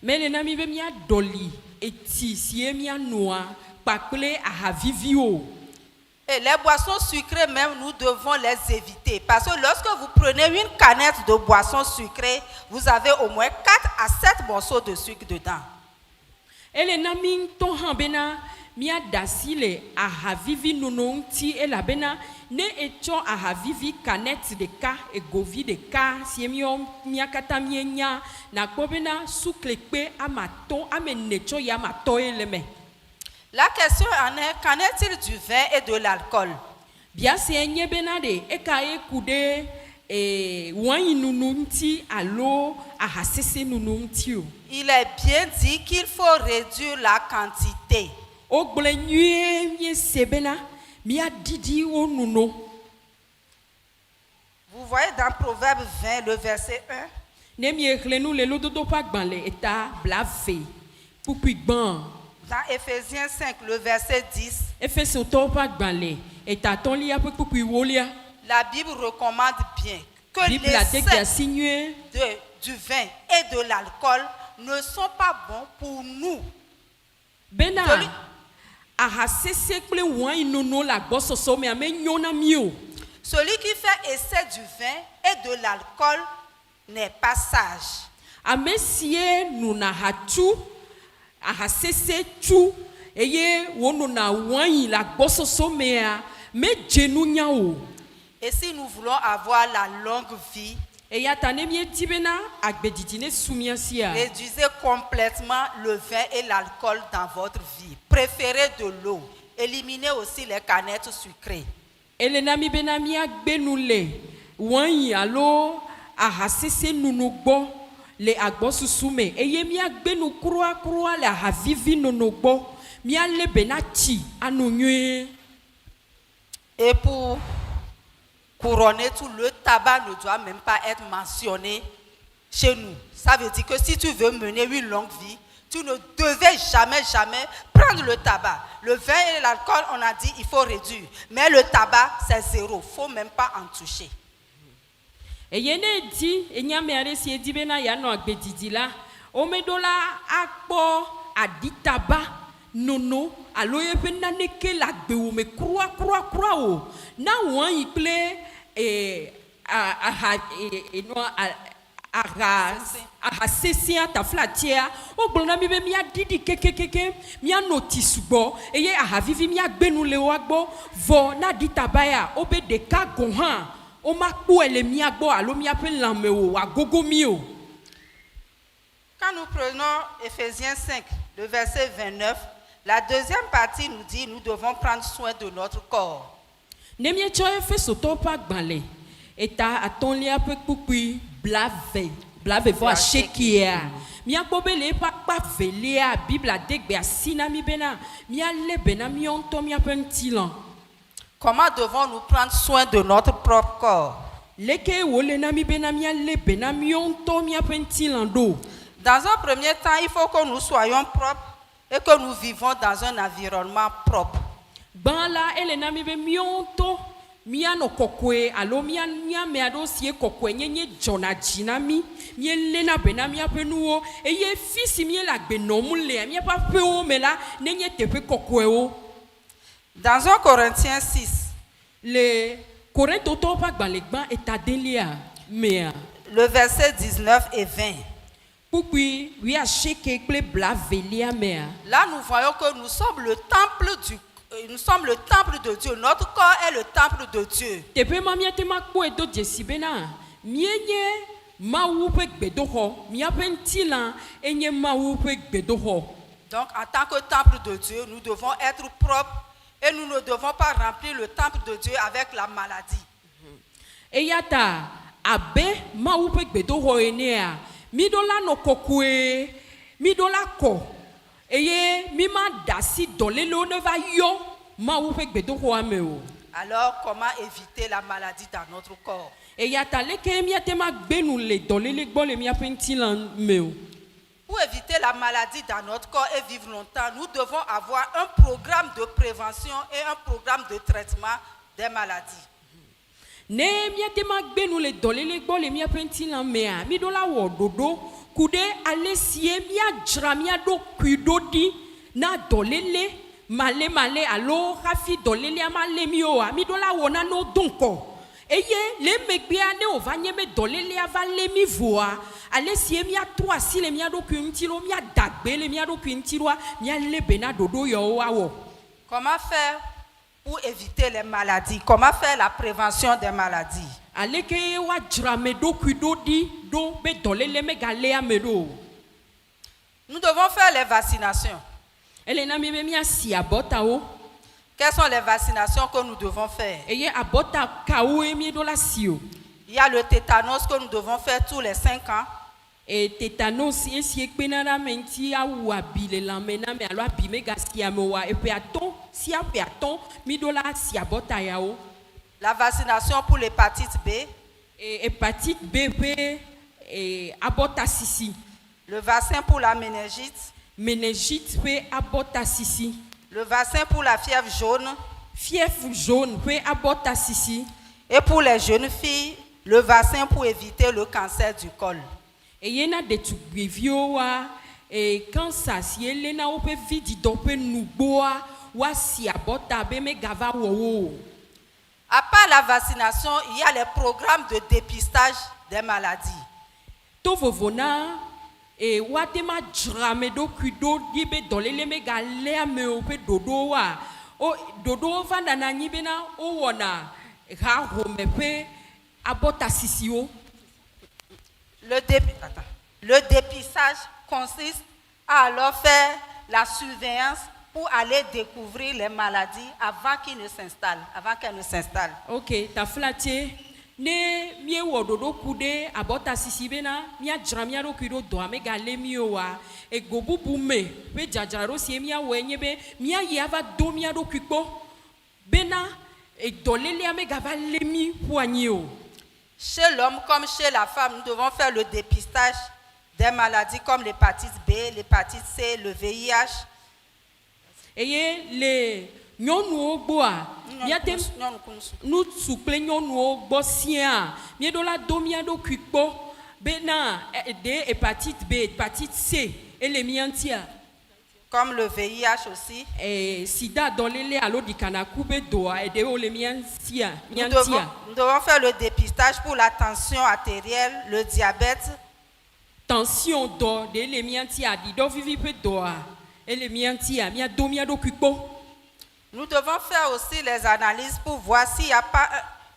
Mais le na mi be mia doli eti si mia noa pakle ahavivio.
Et les boissons sucrées même, nous devons les éviter. Parce que lorsque vous prenez une canette de boisson sucrée, vous avez au moins 4 à 7 morceaux de sucre dedans.
Et les namin ton hambena mia dasile ahavivi nunonti et la bena ne echo ahavivi canette de ka et govi de ka si mia kata mienya na kobena souklepe amaton amenecho yamato eleme.
La question en est, qu'en est-il du vin et de l'alcool?
Bien c'est nye benade e ka ekude wani nununti alo ahasese nununti o.
Il est bien dit qu'il faut réduire la quantité.
O gble nyue mie sebena mia didi o nuno.
Vous voyez dans Proverbe 20, le verset 1.
Ne mie chlenu le lododo pa gbanle eta blave pupi gban.
Dans Éphésiens 5, le verset 10.
Efeso to pa gbanle eta ton lia pupi wolia.
La Bible recommande bien que
Bible
les
a dit qu'il y a
excès
signé
du vin et de l'alcool ne sont pas bons pour nous.
bena
Celui-
ahasese kple wine nono la gbososo me ame nyona mio.
Celui qui fait excès du vin et de l'alcool n'est pas sage.
Ame sie nuna hatu ahasese tu eye wono na wine la gbososo mea me jenu nyao.
Et si nous voulons avoir la longue vie,
E ya tane mie di bena agbedidi ne sumia sia.
réduisez complètement le vin et l'alcool dans votre vie. Préférez de l'eau. Éliminez aussi les canettes sucrées.
Elena mi bena mi agbenu le wine alo ahasese nunu gbo le agbosusu me eye mi agbenu kroa le ahavivi nono gbo mi ale bena ti anu nyue.
Et pour couronner tout, le tabac ne doit même pas être mentionné chez nous. Ça veut dire que si tu veux mener une longue vie, tu ne devais jamais prendre le tabac. Le vin et l'alcool, on a dit il faut réduire. Mais le tabac, c'est zéro. Il ne faut même pas en toucher.
Eye ne di enyame are si edi bena ya no agbedidi la o me do la akpo aditaba nono alo ye pe na neke la gbe o me kroa o na won iple ahasese ataflatia o gbona mi be mi adidi kekekeke mi anotice gbo eye ahavivi mi agbenu le wa gbo vo na ditaba ya o be de ka gohan o ma kpo ele mi agbo alo mi ape lame o agogo mi o.
Quand nous prenons Éphésiens 5, le verset 29, la deuxième partie nous dit nous devons prendre soin de notre corps.
Ne mi echo Efeso to pa gbanle eta atonlia pe kpukpi blave blave vo
Fia
ashekia mia kpobe le papa velia bible adegbe asina mi bena mia le bena mi onto mia pentilan
Comment devons-nous prendre soin de notre propre corps?
leke wole na mi bena mia le bena mi onto mia pentilan do.
Dans un premier temps, il faut que nous soyons propres et que nous vivons dans un environnement propre.
Ban la ele na mi be mi onto mia no kokwe alo mia me ado sie kokwe nyenye jona jina mi le na bena mia penuo eye fisi mi la gbe no mu le mia pa pe o me la nenye tepe kokwe o.
Dans 1 Corinthiens 6,
Le Corinthiens to pa gba le gban etadelia mea
le verset 19 et 20.
Pourquoi oui a cheke ple bla velia mea.
Là, nous voyons que nous sommes le temple de Dieu. Notre corps est le temple de Dieu.
Tepe ma mia te ma ko edo jesi bena mienye ma wu pe gbedo ho mia pentila enye ma wu pe gbedo ho.
Donc, en tant que temple de Dieu, nous devons être propres et nous ne devons pas remplir le temple de Dieu avec la maladie.
Eyata abe ma wu pe gbedo ho enea mi do la no kokwe mi do la ko eye mi ma dasi dole lo ne va yo ma wu pe gbedo ho ame o.
Alors, comment éviter la maladie dans notre corps?
Eyata leke mi ate ma gbenu le dole le gbo le mi apentila me o.
Pour éviter la maladie dans notre corps et vivre longtemps, nous devons avoir un programme de prévention et un programme de traitement des maladies.
Ne mi ate ma gbenu le dole le gbo le mi apentila mea mi do la wo dodo kude ale sie mi ajra mi ado kuido di na dole le male alo rafi dole le amale mi o mi do la wo na no donko eye le megbia ne o va nyeme dole le ava le mi voa ale sie mi atro asi le mi ado kuintiro mi adagbe le mi ado kuintiro mi ale bena dodo yo wa wo.
Comment faire pour éviter les maladies? Comment faire la prévention des maladies?
Aleke wa drame do kuido di do be dole le me gale amedo.
Nous devons faire les vaccinations.
Elena mi be mi asi abota o.
Quelles sont les vaccinations que nous devons faire?
Eye abota kawo emi do la sio.
Il y a le tétanos que nous devons faire tous les 5 ans.
Et tétanos esi ekpenara menti awu abile la mena me alo abime gasia me wa epe aton si ape aton mi do la si abota ya o.
La vaccination pour l'hépatite B.
Et hépatite B pe et abota sisi.
Le vaccin pour la méningite.
Méningite pe abota sisi.
Le vaccin pour la fièvre jaune.
Fièvre jaune pe abota sisi.
Et pour les jeunes filles, le vaccin pour éviter le cancer du col.
Et yena de tubivio wa et quand ça si elena o pe vidi do pe nuboa wa si abota be me gava wo.
À part la vaccination, il y a les programmes de dépistage des maladies.
To vovona e watema drame do kudo dibe dolele me gale ame o pe dodo wa o dodo vanda na nyibena o wona ha home pe abota sisio.
Le dépistage consiste à alors faire la surveillance pour aller découvrir les maladies avant qu'elles ne s'installent.
Ok, ta flatie ne mie wo dodo kude abota sisi bena mia dramia ro kudo do amega le miowa e gobubu me pe jajaro si mia wenye be mia yava do mia ro kwipo bena e dolele amega va le mi poigneo.
Chez l'homme comme chez la femme, nous devons faire le dépistage des maladies comme l'hépatite B, l'hépatite C, le VIH.
Et les nyɔnu ogboa miate nu tu kple nyɔnuwo gbɔ sia mieɖo la do mia ɖokui kpɔ bena de hépatite B, hépatite C ele mia ŋutia.
Comme le VIH aussi.
Sida dɔlele alo ɖikanaku be doa eɖewo le mia ŋutia.
Nous devons faire le dépistage pour la tension artérielle, le diabète.
Tension do de le mia ŋutia ɖiɖɔ vivi ƒe doa ele mia ŋutia mia do mia ɖokui kpɔ.
Nous devons faire aussi les analyses pour voir s'il n'y a pas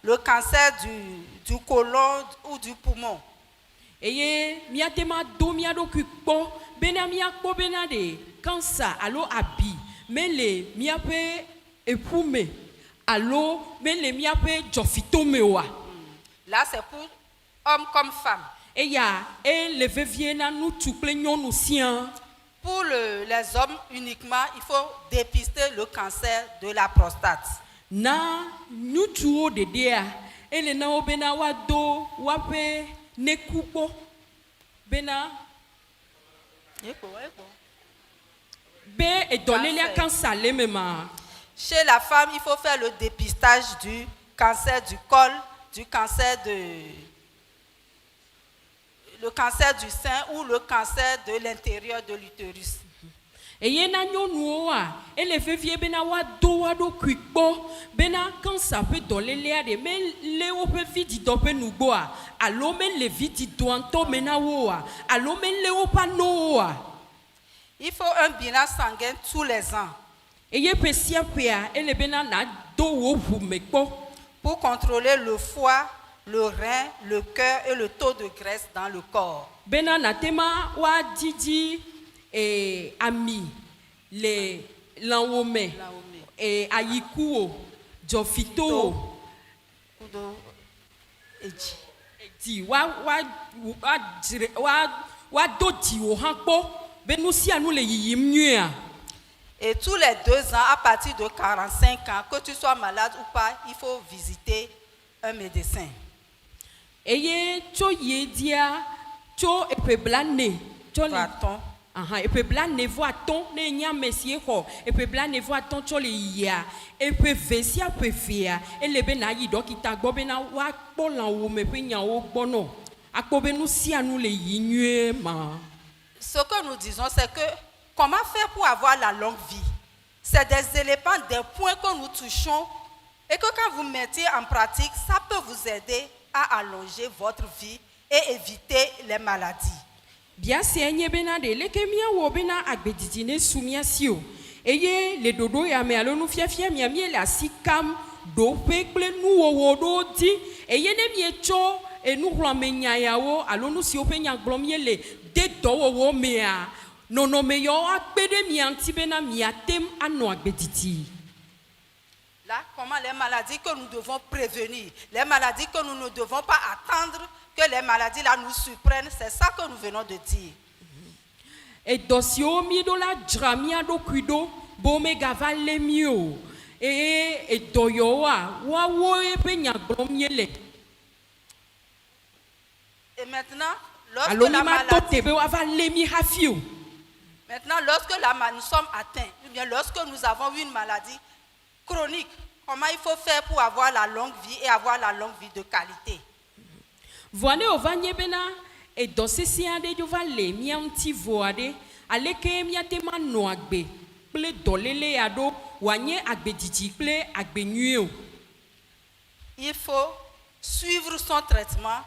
le cancer du côlon ou du poumon.
Et miatema do mia ɖokui kpɔ bena miakpɔ bena de cancer alo abi mele miaƒe eƒume alo mele miaƒe dzɔfitome oa.
Là c'est pour hommes comme femmes.
eya le vevie na ŋutsu kple nyɔnu sia.
Pour les hommes uniquement, il faut dépister le cancer de la prostate.
Na ŋutsuwo ɖeɖea ele na wo bena woado woaƒe nekukpɔ bena be edɔlélia cancer le me ma.
Chez la femme, il faut faire le dépistage du cancer du col, du cancer le cancer du sein ou le cancer de l'intérieur de l'utérus.
Eye na nyɔnuwo ele vevie bena woado woaɖokui kpɔ bena cancer ƒe dɔlélia ɖe melé woƒe vidzidɔ ƒe nugboa alo mele vidzidɔa ŋutɔ me na woa alo melé woƒe anɔwoa.
Il faut un bilan sanguin tous les ans.
Eye ƒe sia ƒea ele bena nado wo ʋu me kpɔ.
Pour contrôler le foie, le rein, le cœur et le taux de graisse dans le corps.
Bena natema woadidi ami le lãwome ayikuwo dzɔfitowo edi woado dziwo hã kpɔ be nu sia nu le yiyim nyuia.
Et tous les 2 ans, à partir de 45 ans, que tu sois malade ou pas, il faut visiter un médecin.
Eye tso yedia tso eƒe blane tso le eƒe blane vo atɔ̃ ne nye ame si xɔ eƒe blane vo atɔ̃ tso le yia eƒe ve sia ƒe vea ele be na yi dɔkita gbɔ bena woakpɔ lãwome ƒe nyawo gbɔ nɔ akpɔ be nu sia nu le yi nyuie ma.
Ce que nous disons, c'est que comment faire pour avoir la longue vie? C'est des éléments, des points que nous touchons et que quand vous mettez en pratique, ça peut vous aider à allonger votre vie et éviter les maladies.
Bia se enye bena de leke miawo bena agbedidi ne sumia si o. Eye le dodo ya me alo nu fiafia mia mi le asi kam do pe kple nuwowo do di. Eye ne mi etso enu hlame nya yawo alo nu si o pe nya gblɔ mi le de dɔwɔwɔ mea. Nonome yo akpe de mia ŋti bena miatem anɔ agbedidi.
Là, comment les maladies que nous devons prévenir, les maladies que nous ne devons pas attendre que les maladies là nous surprennent, c'est ça que nous venons de dire.
Et dosio mi do la dzra mia do kuido bo me gava le mi o. E doyo wa wo e pe nya gblɔ mi le.
Et maintenant, lorsque la maladie maintenant, lorsque nous sommes atteints, ou bien lorsque nous avons une maladie chronique, comment il faut faire pour avoir la longue vie et avoir la longue vie de qualité?
Voine o vanye bena e dosisi ade jo va le mia nti voade aleke mia te ma no agbe ple dolele ado wanye agbedidi ple agbenyuo.
Il faut suivre son traitement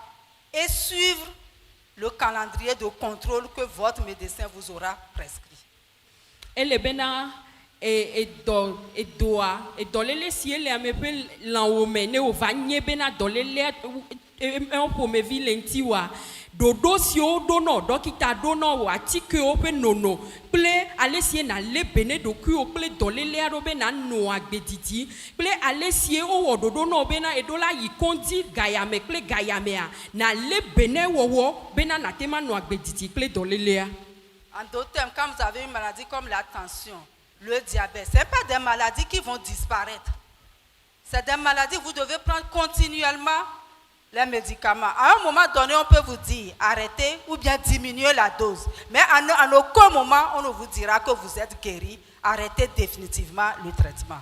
et suivre le calendrier de contrôle que votre médecin vous aura prescrit.
Ele bena dolele si ele amepe lanwome ne o vanye bena dolele on pour me ville ntiwa dodo si o dono dokita dono wa tike o pe nono ple alesie na le bene doku o ple dolele aro be na no agbedidi ple alesie o wo dodo no be na edola yi kondi gayame ple gayamea na le bene wowo be na tema no agbedidi ple dolele a.
En d'autres termes, quand vous avez une maladie comme la tension, le diabète, ce n'est pas des maladies qui vont disparaître. C'est des maladies que vous devez prendre continuellement les médicaments. À un moment donné, on peut vous dire arrêtez ou bien diminuer la dose. Mais en aucun moment, on ne vous dira que vous êtes guéri. Arrêtez définitivement le traitement.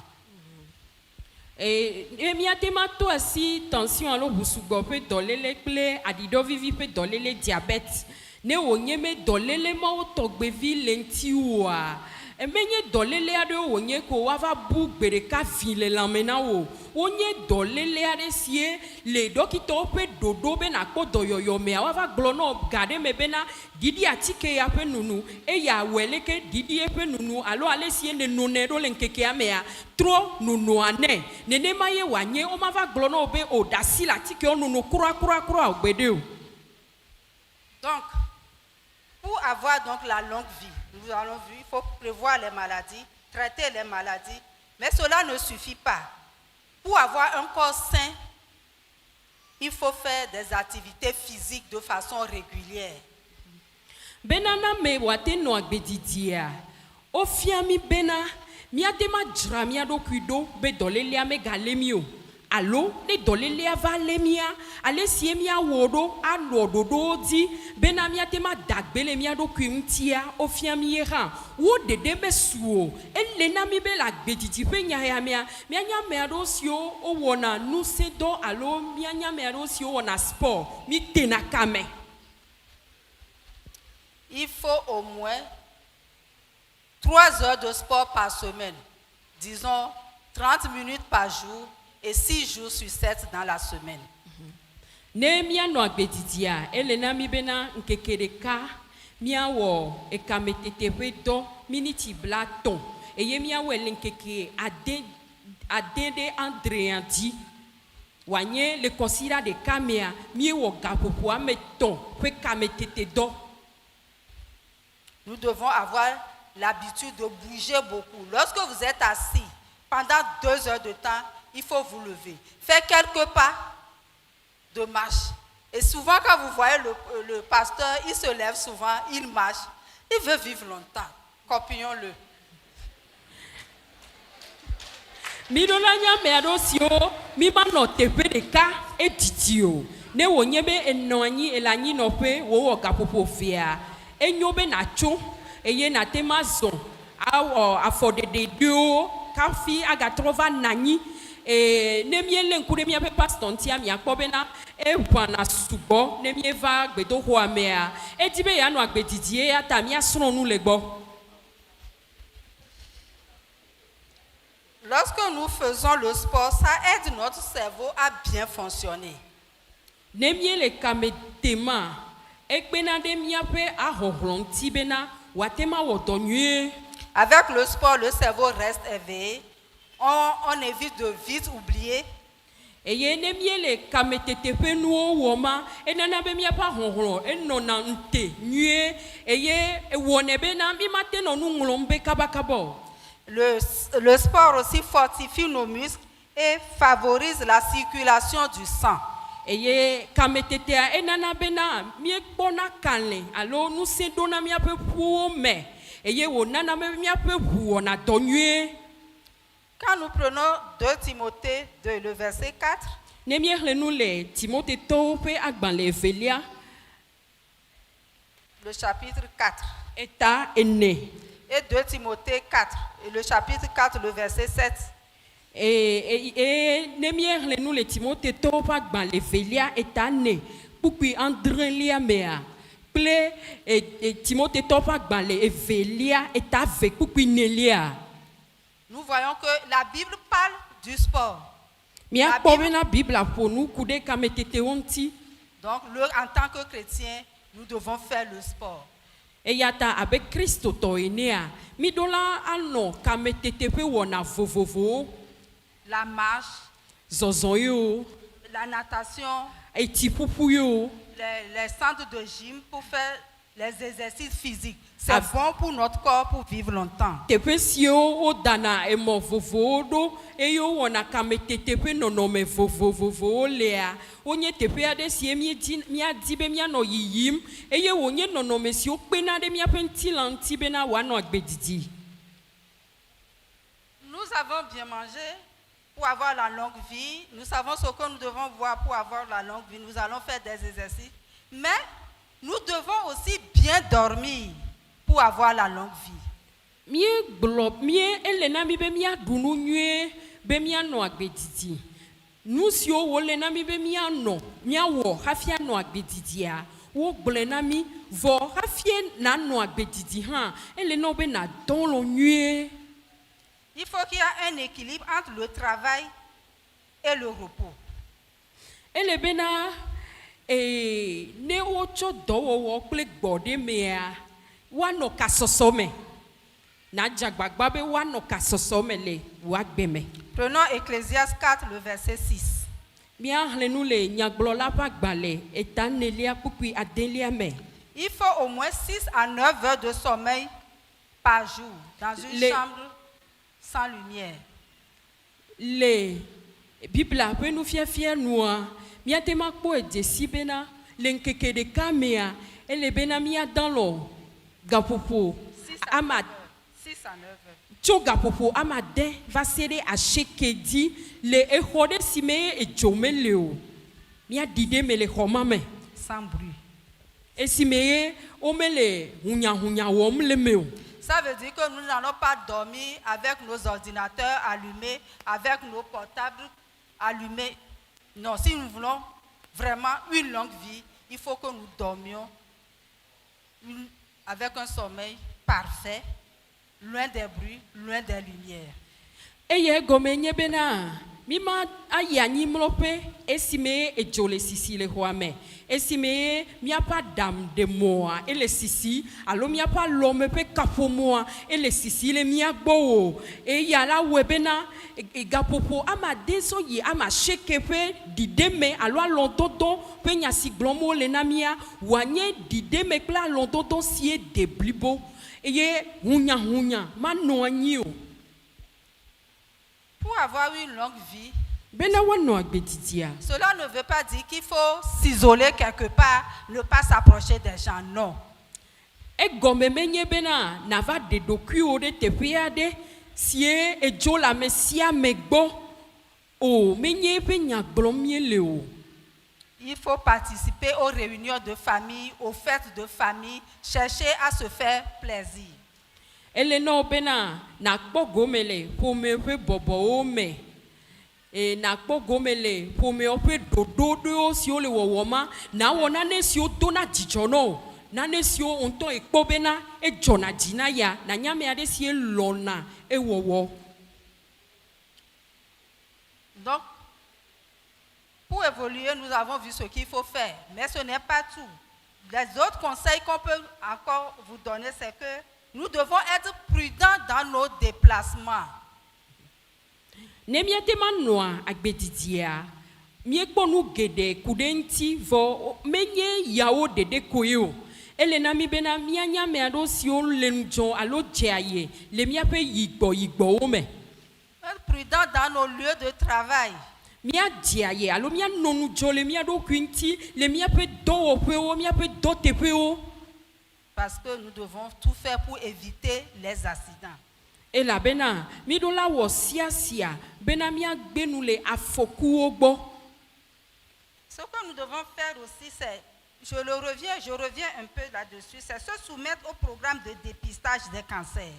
Et miatema to asi tension alo busugo pe dolele ple adido vivi pe dolele diabète. Ne wonyeme dolele ma o togbevi lentiwa. Emenye dolele ade wonye ko wava bu gbereka vile lamena wo. Wonye dolele ade sie le dokito pe dodo be na ko doyoyo me wava glono gade me bena didi atike ya pe nunu e ya weleke didi e pe nunu alo ale sie ne nune do lenkeke amea tro nunu ane nene maye wanye o mava glono be o dasila tike o nunu kura ogbede o.
Donc pour avoir donc la longue vie, nous allons vu, il faut prévoir les maladies, traiter les maladies, mais cela ne suffit pas. Pour avoir un corps sain, il faut faire des activités physiques de façon régulière.
Benana me wate no agbedidia. O fiami bena miate ma dra mia do kudo be dolelia me galemio. Allo ne dolelia va lemia ale siemia wodo alododo di bena miate ma dagbele mia do kuntia o fiami era wo dede be suo elena mi be la gbedidi pe nya ya mia nya me ado sio o wona nu se do allo nya me ado sio wona sport mi tenakame.
Il faut au moins 3 heures de sport par semaine, disons 30 minutes par jour et 6 jours sur 7 dans la semaine.
Ne mia no agbedidia elena mi bena nkekereka mia wo ekametetewe do miniti blaton eye mia wo elenkeke ade andreandi wanye le kosira de kamea mi wo gapopo ameton pe kametete do.
Nous devons avoir l'habitude de bouger beaucoup. Lorsque vous êtes assis pendant 2 heures de temps, il faut vous lever. Faire quelques pas de marche. Et souvent, quand vous voyez le pasteur, il se lève souvent, il marche. Il veut vivre longtemps. Copions-le.
Mi do la nya me ado sio mi ba no tepe de ka editio ne wo nyebe enonyi elanyi no pe wo wo gapopo fia enyobe na cho eye na temazon afodede dio kafi agatrova nani ne miele nkure mi ape pastor ntia mi akpobe na na subo ne mi eva gbedo ho amea edibe ya no agbedidie ata mi asronu legbo.
Lorsque nous faisons le sport, ça aide notre cerveau à bien fonctionner.
Ne miele kametema ekpena de mi ape ahohlon tibena watema wodonye.
Avec le sport, le cerveau reste éveillé. On évite de vite oublier.
Eye ne miele kametetepe nuo woma enana be mi apa hohlon enona nte nye eye wonebe na mi mate no nu nglombe kabakabo.
Le sport aussi fortifie nos muscles et favorise la circulation du sang.
Eye kametetea enana bena mi ekpona kanle alo nu se dona mi ape puo me eye wo nana me mi ape puo na donye.
Quand nous prenons 2 Timothée 2, le verset 4,
ne mi hlenu le Timothée to pe agban le velia
le chapitre 4,
eta ene
et 2 Timothée 4, et le chapitre 4, le verset 7.
Ne mi hlenu le Timothée to pa agban le velia eta ne pupi André lia mea ple Timothée to pa agban le velia eta ve pupi nelia.
Nous voyons que la Bible parle du sport.
La Bible pour nous kude kametete onti.
Donc, en tant que chrétien, nous devons faire le sport.
Et yata avec Christ to enea. Mi dola ano kametete pe wona vovovo.
La marche,
zozon yo,
la natation,
eti pupu yo,
les centres de gym pour faire les exercices physiques. C'est bon pour notre corps pour vivre longtemps.
Tepe sio o dana emo vovodo e yo wona kametete pe nonome vovovo lea. Onye tepe ade sie mi adibe mi ano yiyim e ye wonye nonome sio pena de mi apenti lanti bena wano agbedidi.
Nous avons bien mangé pour avoir la longue vie. Nous savons ce que nous devons voir pour avoir la longue vie. Nous allons faire des exercices. Mais nous devons aussi bien dormir pour avoir la longue vie.
Mie blob mie elena mi be mia dunu nue be mia no agbedidi. Nu sio wo lena mi be mia no mia wo hafia no agbedidi a wo gblena mi vo hafie na no agbedidi ha elena obe na don lo nue.
Il faut qu'il y ait un équilibre entre le travail et le repos.
Ele bena ne wo cho do wo kple gbode mea wano kasosome na jagbagba be wano kasosome le wagbeme.
Prenons Ecclésiaste 4 le verset 6.
Mia hlenu le nyagblola pa gbale etanelia pupui adelia me.
Il faut au moins 6 à 9 heures de sommeil par jour dans une chambre sans lumière.
Le Bible peut nous faire fier nous mia te ma kpo edesi bena le nkeke ɖeka mea ele bena mia dans lo gaƒoƒo
6 à 9
ama
heures. 6 à 9 heures.
tso gaƒoƒo ama de va se ɖe ashekedi le exɔ ɖe si me edzo mele o mia ɖi ɖe me le xɔ ma me
Sans bruit.
esi me ye womele hunyahunya wɔm le me o.
Ça veut dire que nous n'allons pas dormir avec nos ordinateurs allumés, avec nos portables allumés. Non, si nous voulons vraiment une longue vie, il faut que nous dormions avec un sommeil parfait, loin des bruits, loin des lumières.
Eye gome nye bena mi ma ayi anyimlɔƒe esi me edzo le sisi le xɔa me esi me miapa dam de mɔa ele sisi alo miapa lɔme ƒe kaƒomɔa ele sisi le mia gbɔ o eya la wɔe bena gaƒoƒo ama de so yi ama seke ƒe ɖiɖeme alo alɔdodo ƒe nya si gblɔm wole na mia wòanye ɖiɖeme kple alɔdodo sie de blibo eye hunyahunya manɔ anyi o.
Pour avoir une longue vie,
Bena wano agbetitia.
cela ne veut pas dire qu'il faut s'isoler quelque part, ne pas s'approcher des gens, non.
Egome menye bena nava de dokuo de teƒe aɖe sie edzo la me sia me gbɔ o menye eƒe nya gblɔm miele o.
Il faut participer aux réunions de famille, aux fêtes de famille, chercher à se faire plaisir.
Ele na wo bena nakpɔ gome le ƒome ƒe bɔbɔwo me nakpɔ gome le ƒomewo ƒe ɖoɖoɖowo siwo le wɔwɔ ma nawɔ nane siwo dona dzidzɔ na o nane siwo ŋutɔ ekpɔ bena edzɔna dzi na ya nanyame aɖe si elɔna ewɔwɔ.
Donc, pour évoluer, nous avons vu ce qu'il faut faire, mais ce n'est pas tout. Les autres conseils qu'on peut encore vous donner, c'est que nous devons être prudents dans nos déplacements.
Ne miate ma nɔa agbedidia miekpɔ nu geɖe ku ɖe ŋuti vɔ menye yawo ɖeɖe koe o ele na mi bena mianya ame aɖewo siwo le nu dzɔm alo dze aye le miaƒe yigbɔyigbɔwo me.
Être prudents dans nos lieux de travail.
Mia dze aye alo mia nɔ nu dzɔ le mia ɖokui ŋuti le miaƒe dɔwɔƒewo miaƒe dɔteƒewo.
Parce que nous devons tout faire pour éviter les accidents.
Elabena mi ɖo la wɔ sia bena miagbe nu le afɔkuwo gbɔ.
Ce que nous devons faire aussi, c'est, je reviens un peu là-dessus, c'est se soumettre au programme de dépistage des cancers.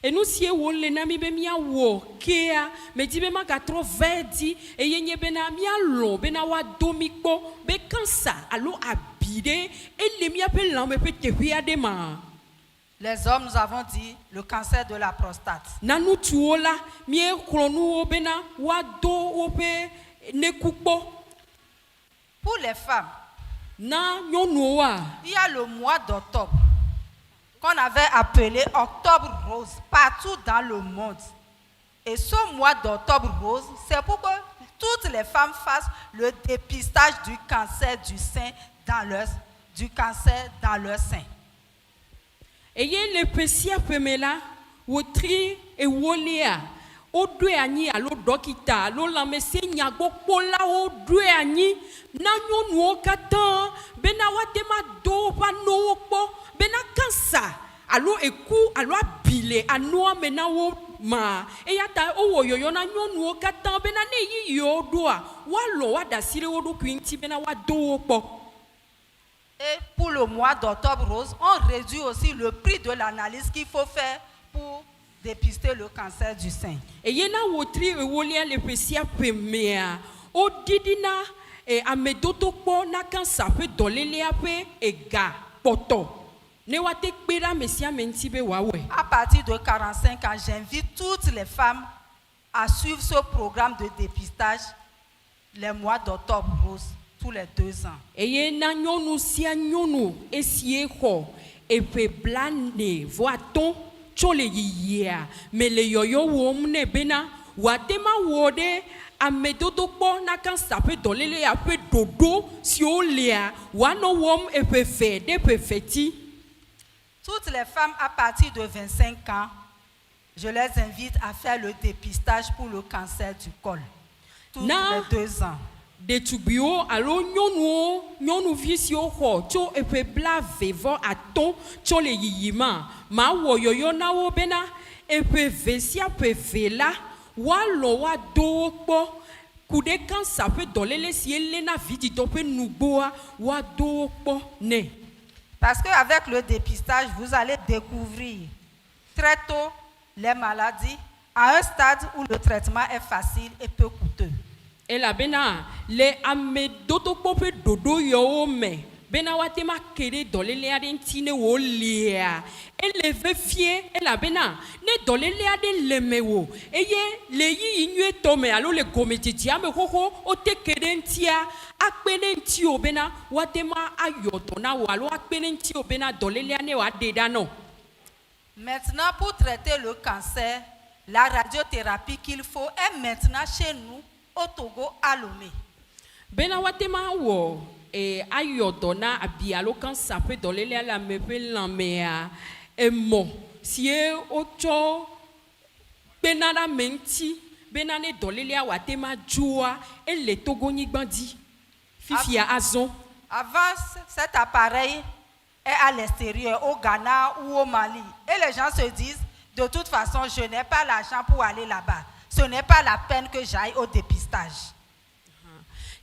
Enu sie wo le na mi be miawɔ kea medi be magatrɔ vɛ di eye nye bena mialɔ bena woado mi kpɔ be kansa alo abi ɖe ele miaƒe lãme ƒe teƒe aɖe ma.
Les hommes, nous avons dit le cancer de la prostate.
Na ŋutsuwo la miexlɔ nuwo bena woado woƒe neku kpɔ.
Pour les femmes,
Na nyɔnuwoa
il y a le mois d'octobre qu'on avait appelé octobre rose partout dans le monde. Et ce mois d'octobre rose, c'est pour que toutes les femmes fassent le dépistage du cancer du sein dans leur sein.
eye le ƒe sia ƒe me la wotri ewolia woɖoe anyi alo dɔkita alo lãmesẽ nyagbɔkpɔlawo ɖoe anyi na nyɔnuwo katã bena woate ma do woƒe anowo kpɔ bena kansa alo eku alo abi le anoa me na wo ma eya ta wowɔ yɔyɔ na nyɔnuwo katã bena ne yi yiwo ɖoa woalɔ woaɖe asi ɖe wo ɖokui ŋuti bena woado wo kpɔ.
Et pour le mois d'octobre rose, on réduit aussi le prix de l'analyse qu'il faut faire pour dépister le cancer du sein.
Eye na wotri ewolia le ƒe sia ƒe mea woɖiɖina amedodo kpɔ na kansa ƒe dɔlélia ƒe ega kpɔtɔ ne woate kpe ɖe ame sia ame ŋuti be woawɔe.
À partir de 45 ans, j'invite toutes les femmes à suivre ce programme de dépistage les mois d'octobre rose tous les 2 ans.
Eye na nyɔnu sia nyɔnu esie xɔ eƒe blane vɔ atɔ̃ tso le yiyia me le yɔyɔ wɔm nɛ bena wòate ma wɔ ɖe amedodo kpɔ na kansa ƒe dɔlélia ƒe ɖoɖo siwo lea wòanɔ wɔm eƒe ve ɖe ƒe veti.
Toutes les femmes à partir de 25 ans, je les invite à faire le dépistage pour le cancer du col tous
Non.
les 2 ans.
Detugbiwo alo nyɔnuwo nyɔnuvi siwo xɔ tso eƒe blaeve vɔ atɔ̃ tso le yiyima ma wɔ yɔyɔ na wo bena eƒe ve sia ƒe ve la woalɔ woado wo kpɔ ku ɖe kansa ƒe dɔléle si elé na viditɔ ƒe nugboa woado wo kpɔ nɛ.
Parce qu'avec le dépistage, vous allez découvrir très tôt les maladies à un stade où le traitement est facile et peu coûteux.
Elabena le amedotokpɔ ƒe ɖoɖo yɔwo me bena woatema ke ɖe dɔléle aɖe ŋuti ne wo lia ele vevie elabena ne dɔléle aɖe le me wo eye le yiyi nyuietɔ me alo le gɔmedzedzea me xoxo wote ke ɖe ŋutia akpe ɖe ŋuti o bena woatema ayɔ dɔ na wo alo akpe ɖe ŋuti o bena dɔlélea ne woaɖe ɖa nɔ.
Maintenant, pour traiter le cancer, la radiothérapie qu'il faut est maintenant chez nous au Togo à Lomé.
Bena watema wɔ ayɔ dɔ na abi alo kansa ƒe dɔlélea le ame ƒe lãmea emɔ sie wotsɔ kpena ɖe ame ŋuti bena ne dɔlélea woatema dzoa ele Togonyigba dzi fifia azɔ.
Avant, cet appareil est à l'extérieur, au Ghana ou au Mali. Et les gens se disent, de toute façon, je n'ai pas l'argent pour aller là-bas. Ce n'est pas la peine que j'aille au dépistage.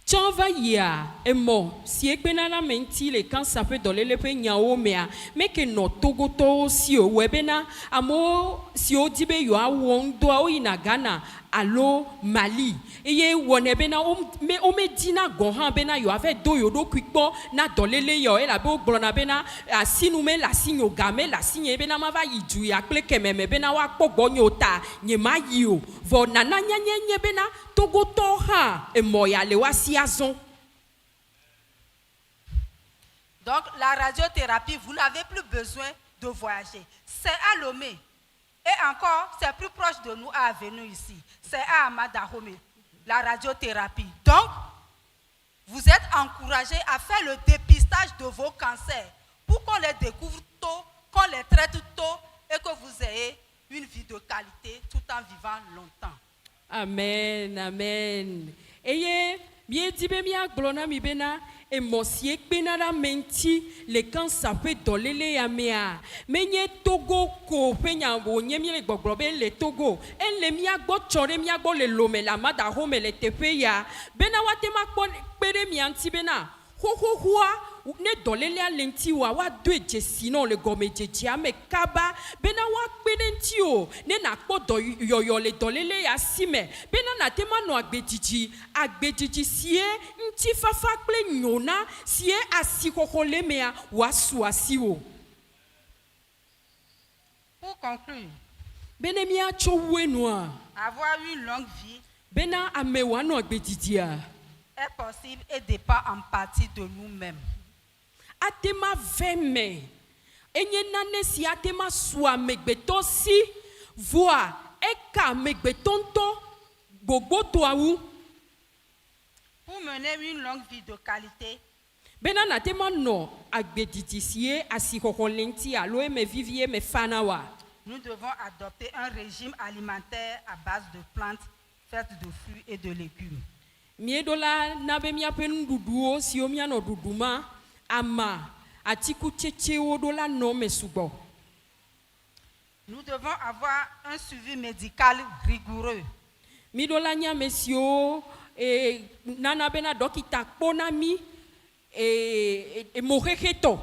Tsɔn va yia emɔ si ekpena na me ŋuti le kansa ƒe dɔléle ƒe nyawo mea meke nɔ togotɔwo si o wɔe bena amewo siwo di be yewoawɔ ŋdɔa woyina Ghana alo Mali eye wɔnɛ bena womedina gɔ hã bena yewoava do yewo ɖokui kpɔ na dɔléle yawo elabe wogblɔna bena asinu me le asinye o game le asinye bena mava yi dzuya kple kememe bena woakpɔ gbɔnye o ta nye ma yi o vɔ nana nye bena togotɔ hã emɔ ya le woasi azɔ.
Donc la radiothérapie, vous n'avez plus besoin de voyager. C'est à Lomé. Et encore, c'est plus proche de nous à venir ici. C'est à Amadahome, la radiothérapie. Donc, vous êtes encouragés à faire le dépistage de vos cancers pour qu'on les découvre tôt, qu'on les traite tôt et que vous ayez une vie de qualité tout en vivant longtemps.
Amen, amen. Eye, bien dit be mia glona mi bena emɔ si ekpena ɖe ame ŋuti le kansa ƒe dɔléle ya mea menye Togo ko ƒe nya wònye mi le gbɔgblɔ be le Togo ele mia gbɔ tsɔ ɖe mia gbɔ le Lome le Amadahome le teƒe ya bena woatema kpɔ kpe ɖe mia ŋuti bena xoxoxoa ne dɔlélea le ŋuti wa woado dzesi nɔ le gɔmedzedzea me kaba bena woakpe ɖe ŋuti o ne nakpɔ dɔyɔyɔ le dɔléle ya si me bena natema nɔ agbedzidzi sie ŋutifafa kple nyona sie asixɔxɔ le mea woasu asi o.
Pour conclure,
bene miatso wu enua
avoir une longue vie
bena ame woanɔ agbedzidzia
est possible et dépend en partie de nous-mêmes.
Atema veme enye nane si atema su amegbetɔ si voa eka amegbetɔ ŋutɔ gbogbodoawu.
Pour mener une longue vie de qualité,
bena natema nɔ agbedidi sie asixɔxɔ le ŋuti alo eme vivi eme fana wa.
nous devons adopter un régime alimentaire à base de plantes faites de fruits et de légumes.
Mieɖo la na be miaƒe nuɖuɖuwo siwo mianɔ ɖuɖuma ama atikutsetsewo ɖo la nɔ me sugbɔ.
Nous devons avoir un suivi médical rigoureux.
Miɖo la nye ame siwo nana bena dɔkita kpɔna mi moxexetɔ.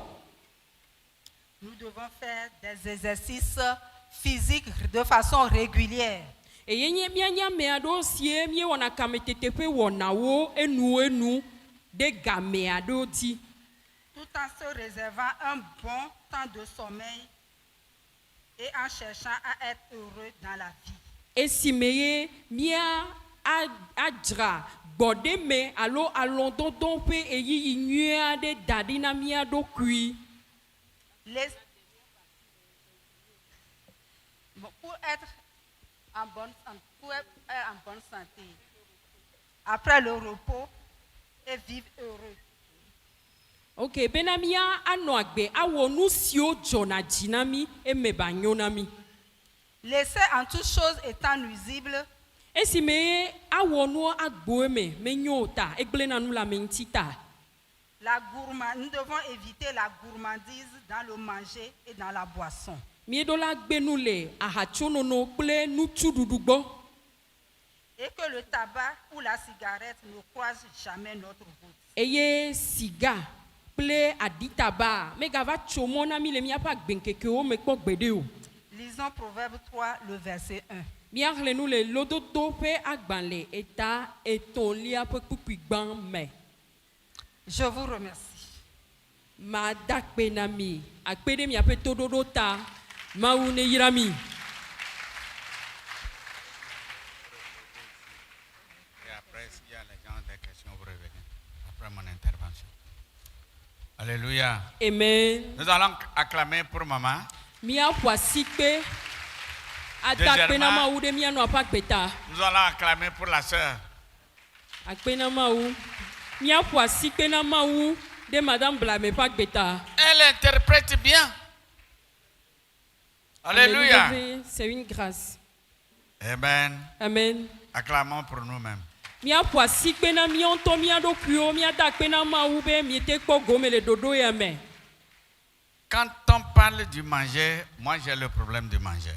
Nous devons faire des exercices physiques de façon régulière.
Eye nye mianye ame aɖewo sie miewɔna kametete ƒe wɔnawo enu ɖe game aɖewo dzi.
Tout en se réservant un bon temps de sommeil et en cherchant à être heureux dans la vie.
Esime ye mia adzra gbɔɖeme alo alɔdɔdɔ ƒe eyiyi nyui aɖe da ɖi na mia ɖokui.
Pour être en bonne santé, après le repos et vivre heureux.
Ok, bena mia anɔ agbe awɔ nu siwo dzɔna dzi na mi eme ba nyo na mi.
Laisser en toute chose étant nuisible
esi me awɔ nu agbo me menyo ta egble na nu la menti ta.
Nous devons éviter la gourmandise dans le manger et dans la boisson.
Miedo la gbe nu le ahatsonono kple nutsuɖuɖu gbɔ.
Et que le tabac ou la cigarette ne croise jamais notre route.
Eye siga kple aditaba megava tso mɔ na mi le miaƒe agbenkekewo me kpɔ gbeɖe o.
Lisons Proverbe 3, le verset 1.
Míaxlẽ nu le lododo ƒe agbalẽ eta etɔ̃lia ƒe kpukpui gbã me.
Je vous remercie.
Mada kpe na mi akpe ɖe miaƒe toɖoɖo ta Mawu ne yra mi.
Et après, s'il y a les gens des questions, vous revenez. Après mon intervention. Alléluia.
Amen.
Nous allons acclamer pour maman.
Míaƒo asi kpe ada kpe na Mawu ɖe míanɔ ƒe agbeta.
Nous allons acclamer pour la sœur.
Akpe na Mawu. Míaƒo asi kpe na Mawu ɖe Madame Blame ƒe agbeta.
Elle interprète bien. Alléluia.
C'est une grâce.
Amen.
Amen.
Acclamons pour nous-mêmes.
Míaƒo asi kpe na míawo ŋutɔ mía ɖokuiwo míada kpe na Mawu be miete kpɔ gome le ɖoɖo ya me.
Quand on parle du manger, moi j'ai le problème du manger.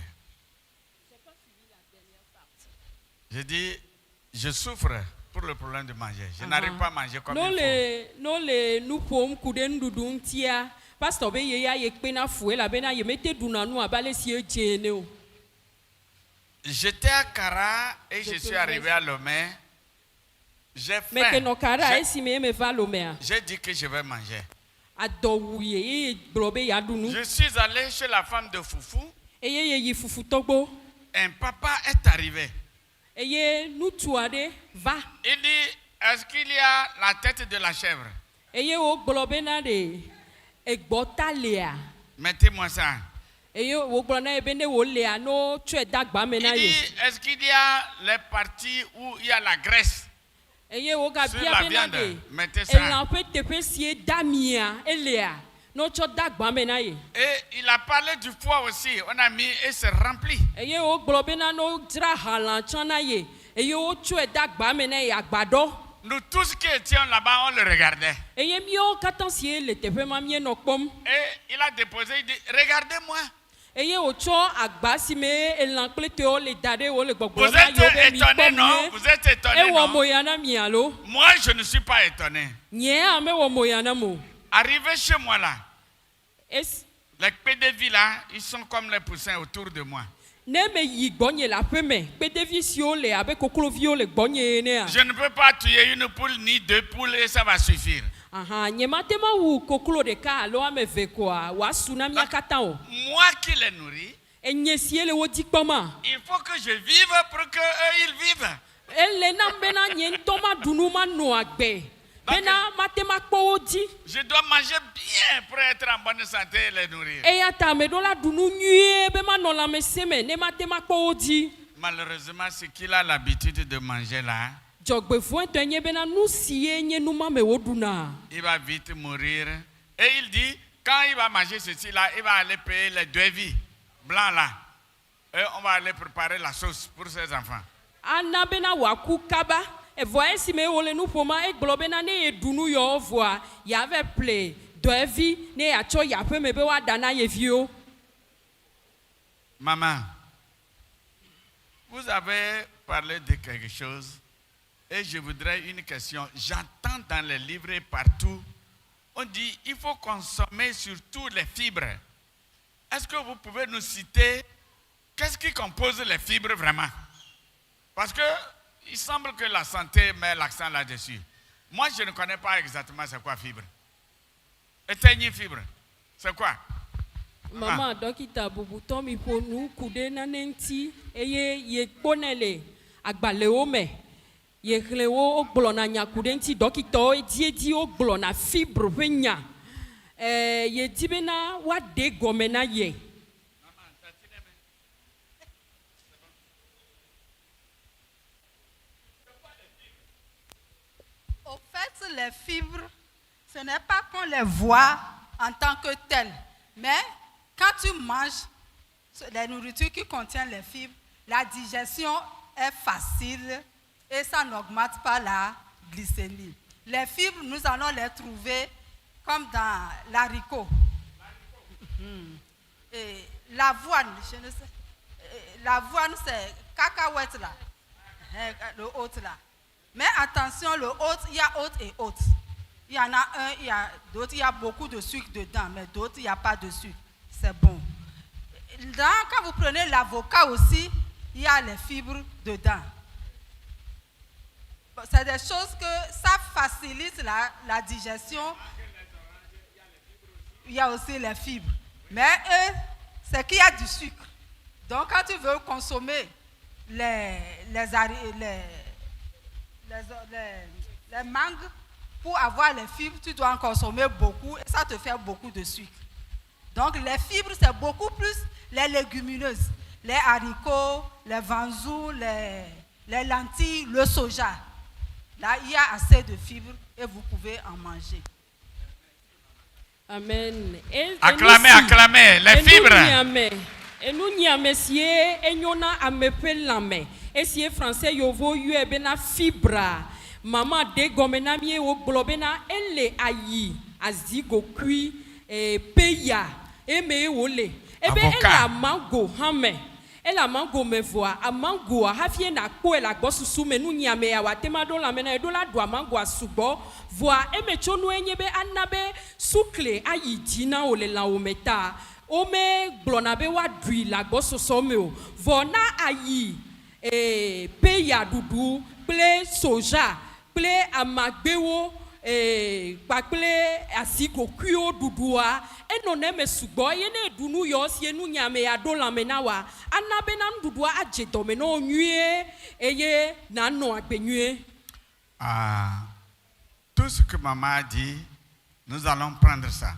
Je dis, je souffre pour le problème de manger. Je n'arrive pas à manger comme il faut.
No le nu ƒom ku ɖe nuɖuɖu ŋutia, pastor be ye ya ye kpe na fu elabena ye mete ɖuna nu abe ale si edze ene o.
J'étais à Kara et je suis arrivé à Lomé. J'ai
Meke nɔ Kara
faim.
esi me me va Lomea.
J'ai dit que je vais manger.
Adɔwu ye ye gblɔ be ya ɖu nu.
Je suis allé chez la femme de Foufou.
Eye ye yi fufutɔ gbɔ.
Un papa est arrivé.
Eye ŋutsu aɖe va.
Il dit, est-ce qu'il y a la tête de la chèvre?
Eye wo gblɔ bena ɖe egbɔta lea.
Mettez-moi ça.
Eye wo gblɔ na ye be ne wo lea no tsɔe da agba me na
Il
ye.
dit, est-ce qu'il y a les parties où il y a la graisse?
Eye wo ga
Sur
bia
la
bena
viande,
ɖe
mettez ça.
elã ƒe teƒe sie da mia elea no tsɔ da agba me na ye.
Et il a parlé du foie aussi. On a mis et c'est rempli.
Eye wo gblɔ bena no dzra halã tsɔ na ye eye wo tsɔe da agba me na ye agbadɔ.
Nous tous qui étions là-bas, on le regardait.
Eye míawo katã sie le teƒe ma míenɔ kpɔm.
Et il a déposé, il dit, regardez-moi.
Eye wotsɔ agba si me elã kple tewo le da ɖe wo le
Vous
gbɔgblɔm na yewo
êtes
be mi
étonné,
kpɔ
non?
mi.
Vous êtes étonné,
Ewɔ
non?
moya na mi alo?
Moi, je ne suis pas étonné.
Nye ame wɔ moya na mo.
Arrivé chez moi là,
Es
les pédévis là, ils sont comme les poussins autour de moi.
ne me yi gbɔnye le aƒe me kpeɖevi siwo le abe kokloviwo le gbɔnye enea.
Je ne peux pas tuer une poule ni deux poules et ça va suffire.
Aha, nye mate ma wu koklo ɖeka alo ame eve koa wòasu na mía katã o.
Moi qui les nourris,
Enye sie le wo dzi kpɔma.
il faut que je vive pour que eux ils vivent.
Ele nam bena nye ŋutɔ ma ɖu nu ma nɔ agbe. Bena mate ma kpɔ wo dzi.
Je dois manger bien pour être en bonne santé et les nourrir.
Eya ta ame ɖewo la ɖu nu nyuie be ma nɔ lãmesẽ me ne mate ma kpɔ wo dzi.
Malheureusement, ce qu'il a l'habitude de manger là,
Dzɔgbevɔ̃etɔe nye bena nu sie nye nu ma me wo ɖuna.
il va vite mourir. Et il dit, quand il va manger ceci là, il va aller payer les deux vies blancs là. Et on va aller préparer la sauce pour ses enfants.
Ana bena wòaku kaba. Evɔa esi me wo le nu ƒoma egblɔ bena ne ye ɖu nu yewo vɔa yeave ƒle dɔevi ne yeatsɔ yi aƒe me be woaɖa na ye viwo.
Maman, vous avez parlé de quelque chose et je voudrais une question. J'entends dans les livres et partout, on dit il faut consommer surtout les fibres. Est-ce que vous pouvez nous citer qu'est-ce qui compose les fibres vraiment? Parce que il semble que la santé met l'accent là-dessus. Moi, je ne connais pas exactement c'est quoi fibre. Éteignez fibre, c'est quoi?
Mama dɔkita bubutɔ mi ƒo nu ku ɖe nane ŋuti eye ye kpɔnɛ le agbalẽwo me. Ye xlẽ wo gblɔna nya ku ɖe ŋuti dɔkitawo edi wo gblɔna fibre ƒe nya. Ye di bena woaɖe gɔme na ye.
Au fait, les fibres, ce n'est pas qu'on les voit en tant que telles, mais quand tu manges les nourritures qui contiennent les fibres, la digestion est facile et ça n'augmente pas la glycémie. Les fibres, nous allons les trouver comme dans l'haricot. Et l'avoine, je ne sais. L'avoine, c'est cacahuète là. Le hôte là. Mais attention, le hôte, il y a hôte et hôte. Il y en a un, il y a d'autres, il y a beaucoup de sucre dedans, mais d'autres, il n'y a pas de sucre. C'est bon. Quand vous prenez l'avocat aussi, il y a les fibres dedans. C'est des choses que ça facilite la digestion. Il y a aussi les fibres. Mais eux, c'est qu'il y a du sucre. Donc, quand tu veux consommer les mangues, pour avoir les fibres, tu dois en consommer beaucoup et ça te fait beaucoup de sucre. Donc, les fibres, c'est beaucoup plus les légumineuses, les haricots, les vanzous, les lentilles, le soja. Là, il y a assez de fibres et vous pouvez en manger.
Amen.
Acclamez, acclamez, les fibres.
Et nous n'y avons pas et nous n'avons pas et si français yovo yue bena fibra maman de gomena mie o globena elle ayi azigo kui e peya e me ole e be ela mango hame ela mango me voa a mango a hafie na ko ela gbosusu me nu nya me ya watema do la mena e do la do mango asugbo voa e me chonu enye be anabe sukle ayi dina ole la o meta o me glonabe wa dui la gbosusu me o vo na ayi peya dudu ple soja ple amagbewo kpakple asiko kuyo dudua enone me sugbo yene dunu yo si enu nyame ya do la menawa anabe na dudua aje do me no nwie eye na no agbenue.
Tout ce que maman a dit, nous allons prendre ça.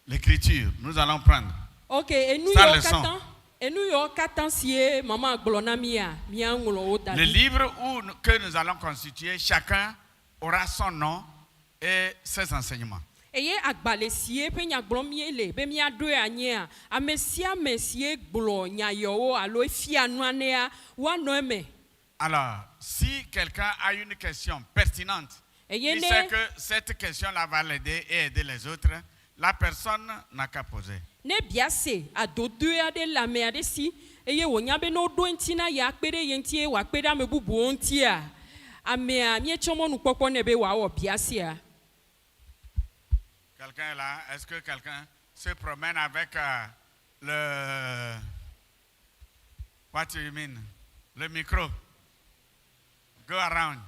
L'écriture, nous allons prendre.
OK, et nous
ça
yo
leçon.
katan. Et nous yo katan sie maman glona mia ngolo oda.
Le livre que nous allons constituer, chacun aura son nom et ses enseignements.
Eye agbale sie pe nya gblɔ mie le be mia do anya amesia mesie gblɔ nya yo alo fia nuanea wa no eme.
Alors, si quelqu'un a une question pertinente, il sait que cette question-là va l'aider et aider les autres, la personne n'a qu'à poser.
Ne biase adodo ade la me ade si eye wonya be no do ntina ya kpede yentie wa kpede amebubu ontia ame a mie chomo nu kpokpo ne be wa wo biase a.
Quelqu'un est là? Est-ce que quelqu'un se promène avec le... What do you mean? Le micro. Go around.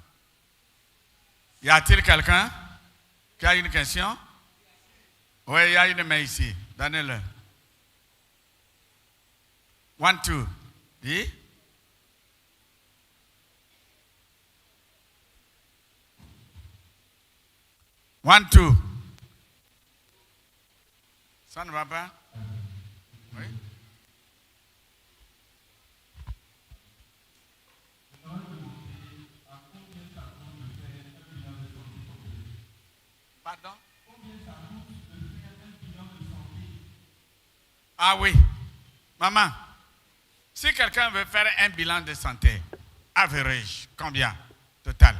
Y a-t-il quelqu'un qui a une question? Oui, il y a une main ici. Donnez-le. 1, 2. Dis. One, two. Ça ne va pas? Oui. Pardon? Ah oui. Maman, si quelqu'un veut faire un bilan de santé, average, combien? Total.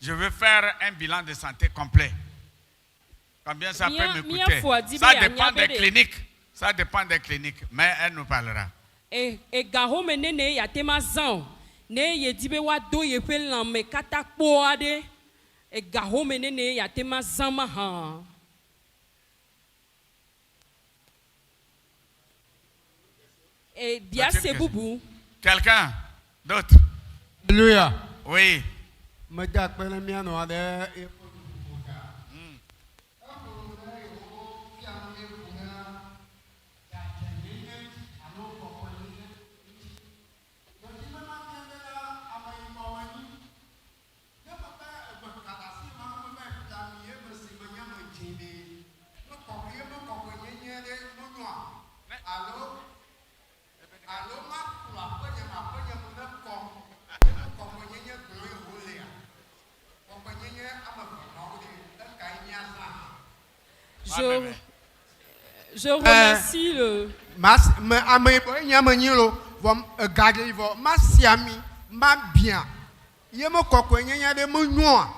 Je veux faire un bilan de santé complet. Combien ça peut me coûter? Ça dépend des cliniques. Ça dépend des cliniques. Mais elle nous parlera.
Et gahome nene ya tema zan. Ne ye dibe wa do ye pe lame kata kpo ade. Et gahome nene ya tema zan ma ha. Et bien c'est boubou.
Quelqu'un d'autre?
Alléluia.
Oui.
Je remercie le...
vom garder vo ma siami ma bien ye mo kokwe nyanya de mo nyoa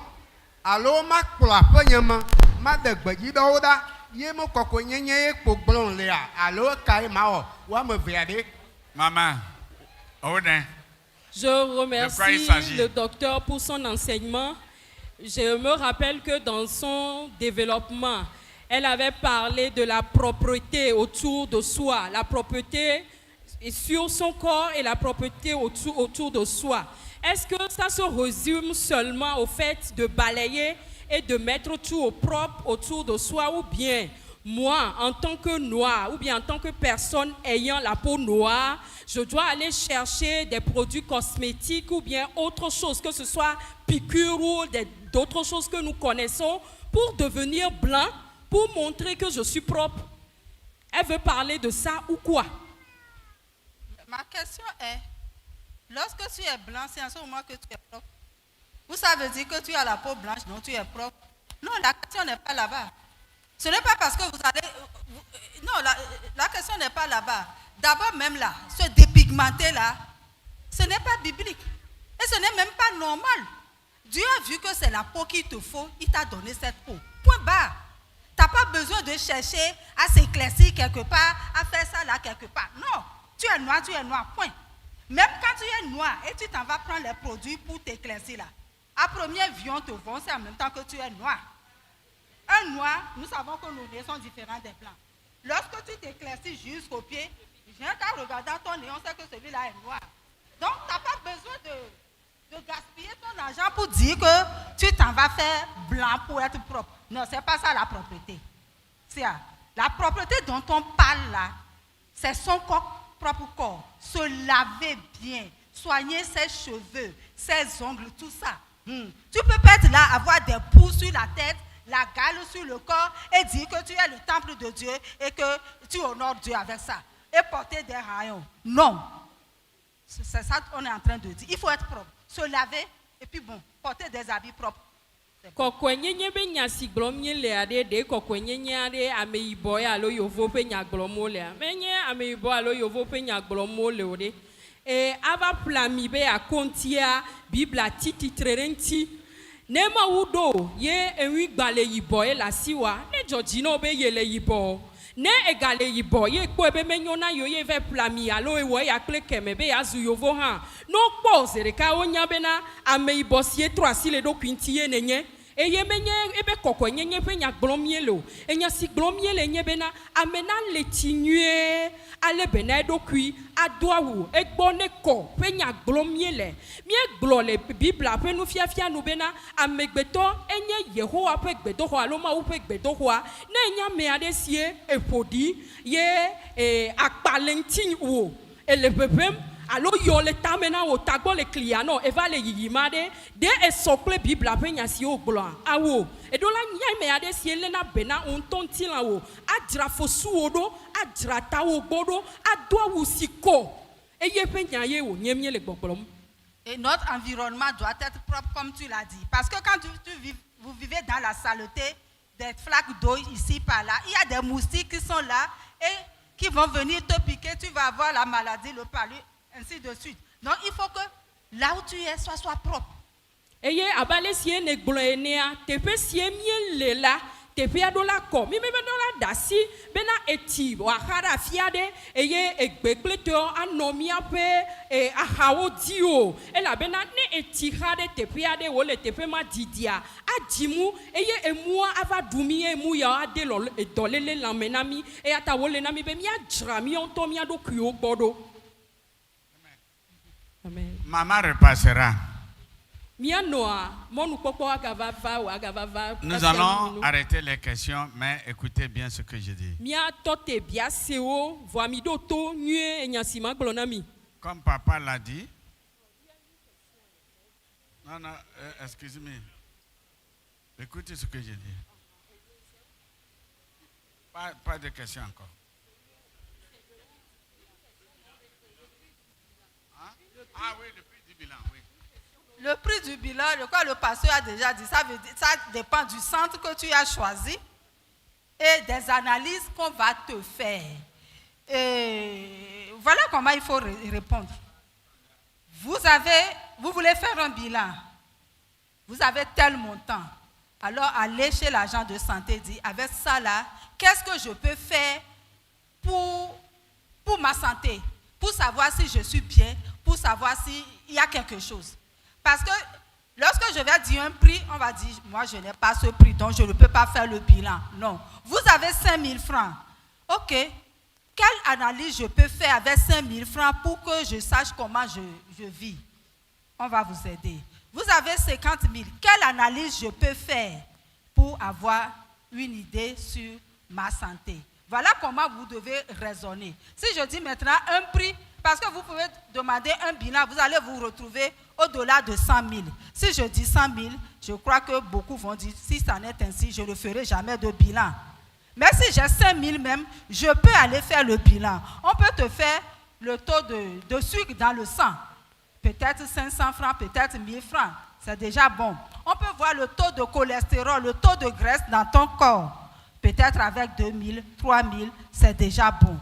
alo ma kpla penyema ma de gbeji do da ye mo kokwe nyanya e kpogblon le alo kai ma o wa me viade.
Maman, Odin.
Je remercie le docteur pour son enseignement. Je me rappelle que dans son développement, elle avait parlé de la propreté autour de soi, la propreté sur son corps et la propreté autour de soi. Est-ce que ça se résume seulement au fait de balayer et de mettre tout au propre autour de soi, ou bien moi, en tant que noir, ou bien en tant que personne ayant la peau noire, je dois aller chercher des produits cosmétiques ou bien autre chose, que ce soit piqûres ou d'autres choses que nous connaissons, pour devenir blanc, pour montrer que je suis propre? Elle veut parler de ça ou quoi?
Ma question est, lorsque tu es blanc, c'est en ce moment que tu es propre. Vous savez dire que tu as la peau blanche, non, tu es propre. Non, la question n'est pas là-bas. Ce n'est pas parce que vous allez... Non, la question n'est pas là-bas. D'abord même là, se dépigmenter là, ce n'est pas biblique. Et ce n'est même pas normal. Dieu a vu que c'est la peau qu'il te faut, il t'a donné cette peau. Point barre. Tu n'as pas besoin de chercher à s'éclaircir quelque part, à faire ça là quelque part. Non, tu es noir, point. Même quand tu es noir et tu t'en vas prendre les produits pour t'éclaircir là, à première vue on te vend, c'est en même temps que tu es noir. Un noir, nous savons que nos nez sont différents des blancs. Lorsque tu t'éclaircis jusqu'au pied, viens qu'à regarder ton nez, on sait que celui-là est noir. Donc, tu n'as pas besoin de gaspiller ton argent pour dire que tu t'en vas faire blanc pour être propre. Non, ce n'est pas ça la propreté. C'est la propreté dont on parle là, c'est son propre corps. Se laver bien, soigner ses cheveux, ses ongles, tout ça. Tu peux pas être là, avoir des poux sur la tête, la gale sur le corps et dire que tu es le temple de Dieu et que tu honores Dieu avec ça. Et porter des rayons. Non. C'est ça qu'on est en train de dire. Il faut être propre. Se laver et puis bon, porter des habits propres.
Kokwenyenye be nyasi glomye le ade de kokwenyenye ade ameibo ya lo yovo pe nyaglomo le. Menye ameibo alo yovo pe nyaglomo le ode. E ava plami be akontia Bibla titi trerenti. Nema udo ye enwi gbale yibo e la siwa ne jojino be yele yibo ne egale yibo ye kpo ebe menyona yo ye ve plami alo e wo ya klekeme be ya zu yovo ha no kpo zereka onya be na ame yibo sie tro asile do kwinti ye nenye eye menye ebe kokko nyenye pe nya glomyelo enya si glomyele nye be na amena letinue ale bena do kui adoawu egbo ne ko pe nya glomyele mie glo le Bibla pe nu fiafia nu be na amegbeto enye Yehowa pe gbedo ho aloma u pe gbedo ho na enya me ade sie epodi ye akpalentin wo elebebem alo yo le tamena o tagbo le cliano e va le yimade de esokle Bibla pe nya si o glo awo e do la nya me ade si ele na bena on tonti la wo adra fosu odo adra ta wo gbodo adwa wu siko e ye pe nya ye wo nyemye le gbogbom.
Et notre environnement doit être propre comme tu l'as dit, parce que quand vous vivez dans la saleté, des flaques d'eau ici par là, il y a des moustiques qui sont là et qui vont venir te piquer, tu vas avoir la maladie, le palu, ainsi de suite. Donc il faut que là où tu es, soit propre.
Eye abale sie ne glo enea tepe sie miele la tepe adola ko mi me dola dasi bena eti wa hara fiade eye egbekleto anomia pe ahawo dio e la bena ne eti hade tepe ade wo le tepe ma didia ajimu eye emua ava dumi emu ya ade lo dolele lamenami e ata wo le nami be mi ajra mi onto mi ado kuo gbodo. Amen.
Maman repassera.
Nous
allons arrêter les questions, mais écoutez bien ce que je dis. Comme papa l'a dit, non, excusez-moi. Écoutez ce que je dis. Pas de questions encore. Hein? Ah oui, le prix du bilan, oui.
Le prix du bilan, je crois que le pasteur a déjà dit, ça dépend du centre que tu as choisi et des analyses qu'on va te faire. Et voilà comment il faut répondre. Vous voulez faire un bilan. Vous avez tel montant. Alors, allez chez l'agent de santé et dites, avec ça là, qu'est-ce que je peux faire pour ma santé, pour savoir si je suis bien, pour savoir s'il y a quelque chose. Parce que lorsque je vais dire un prix, on va dire, moi je n'ai pas ce prix, donc je ne peux pas faire le bilan. Non. Vous avez 5 000 francs. Ok. Quelle analyse je peux faire avec 5 000 francs pour que je sache comment je vis? On va vous aider. Vous avez 50 000. Quelle analyse je peux faire pour avoir une idée sur ma santé? Voilà comment vous devez raisonner. Si je dis maintenant un prix, parce que vous pouvez demander un bilan, vous allez vous retrouver au-delà de 100 000. Si je dis 100 000, je crois que beaucoup vont dire, si ça n'est ainsi, je ne ferai jamais de bilan. Mais si j'ai 5 000 même, je peux aller faire le bilan. On peut te faire le taux de sucre dans le sang. Peut-être 500 francs, peut-être 1000 francs. C'est déjà bon. On peut voir le taux de cholestérol, le taux de graisse dans ton corps. Peut-être avec 2000, 3000, c'est déjà bon.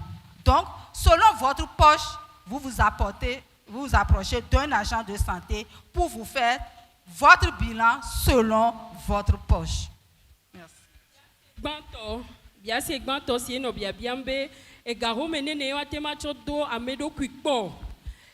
Donc, selon votre poche, vous vous approchez d'un agent de santé pour vous faire votre bilan selon votre poche. Merci.
Banto, bien c'est banto si no bien be e garome nene wa tema chodo amedo kwikpo.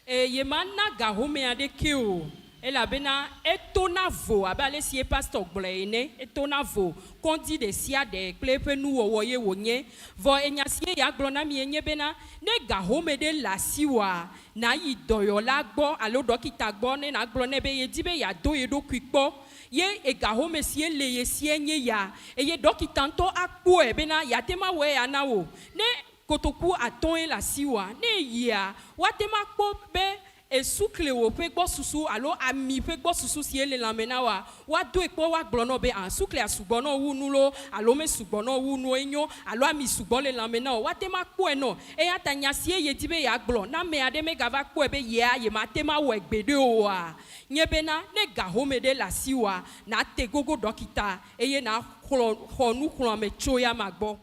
E yemana garome ade keo. Ela bena etona vo abale si pasteur gblene etona vo kondi de sia de klepe nu woye wonye vo enyasie ya glona mi enye bena ne garome de la siwa na yi doyola gbo alo dokita gbo ne na glone be ye dibe ya do ye do kwikpo ye e garome si le ye si enye ya e ye dokita nto akpo e bena ya tema we anawo ne kotoku aton la siwa ne ya watema kpo be et soukle wo pe gbo susu alo ami pe gbo susu si ele lamena wa do epo wa gblono be an soukle asugbono wu nulo alo me sugbono wu nu enyo alo ami sugbo le lamena wa te ma po eno e atanya si ye dibe ya gblo na me ade me gava po be ye a ye ma te ma we gbede o a nyebena ne ga home de la siwa na te gogo dokita eye na khonu khlo me choya magbo.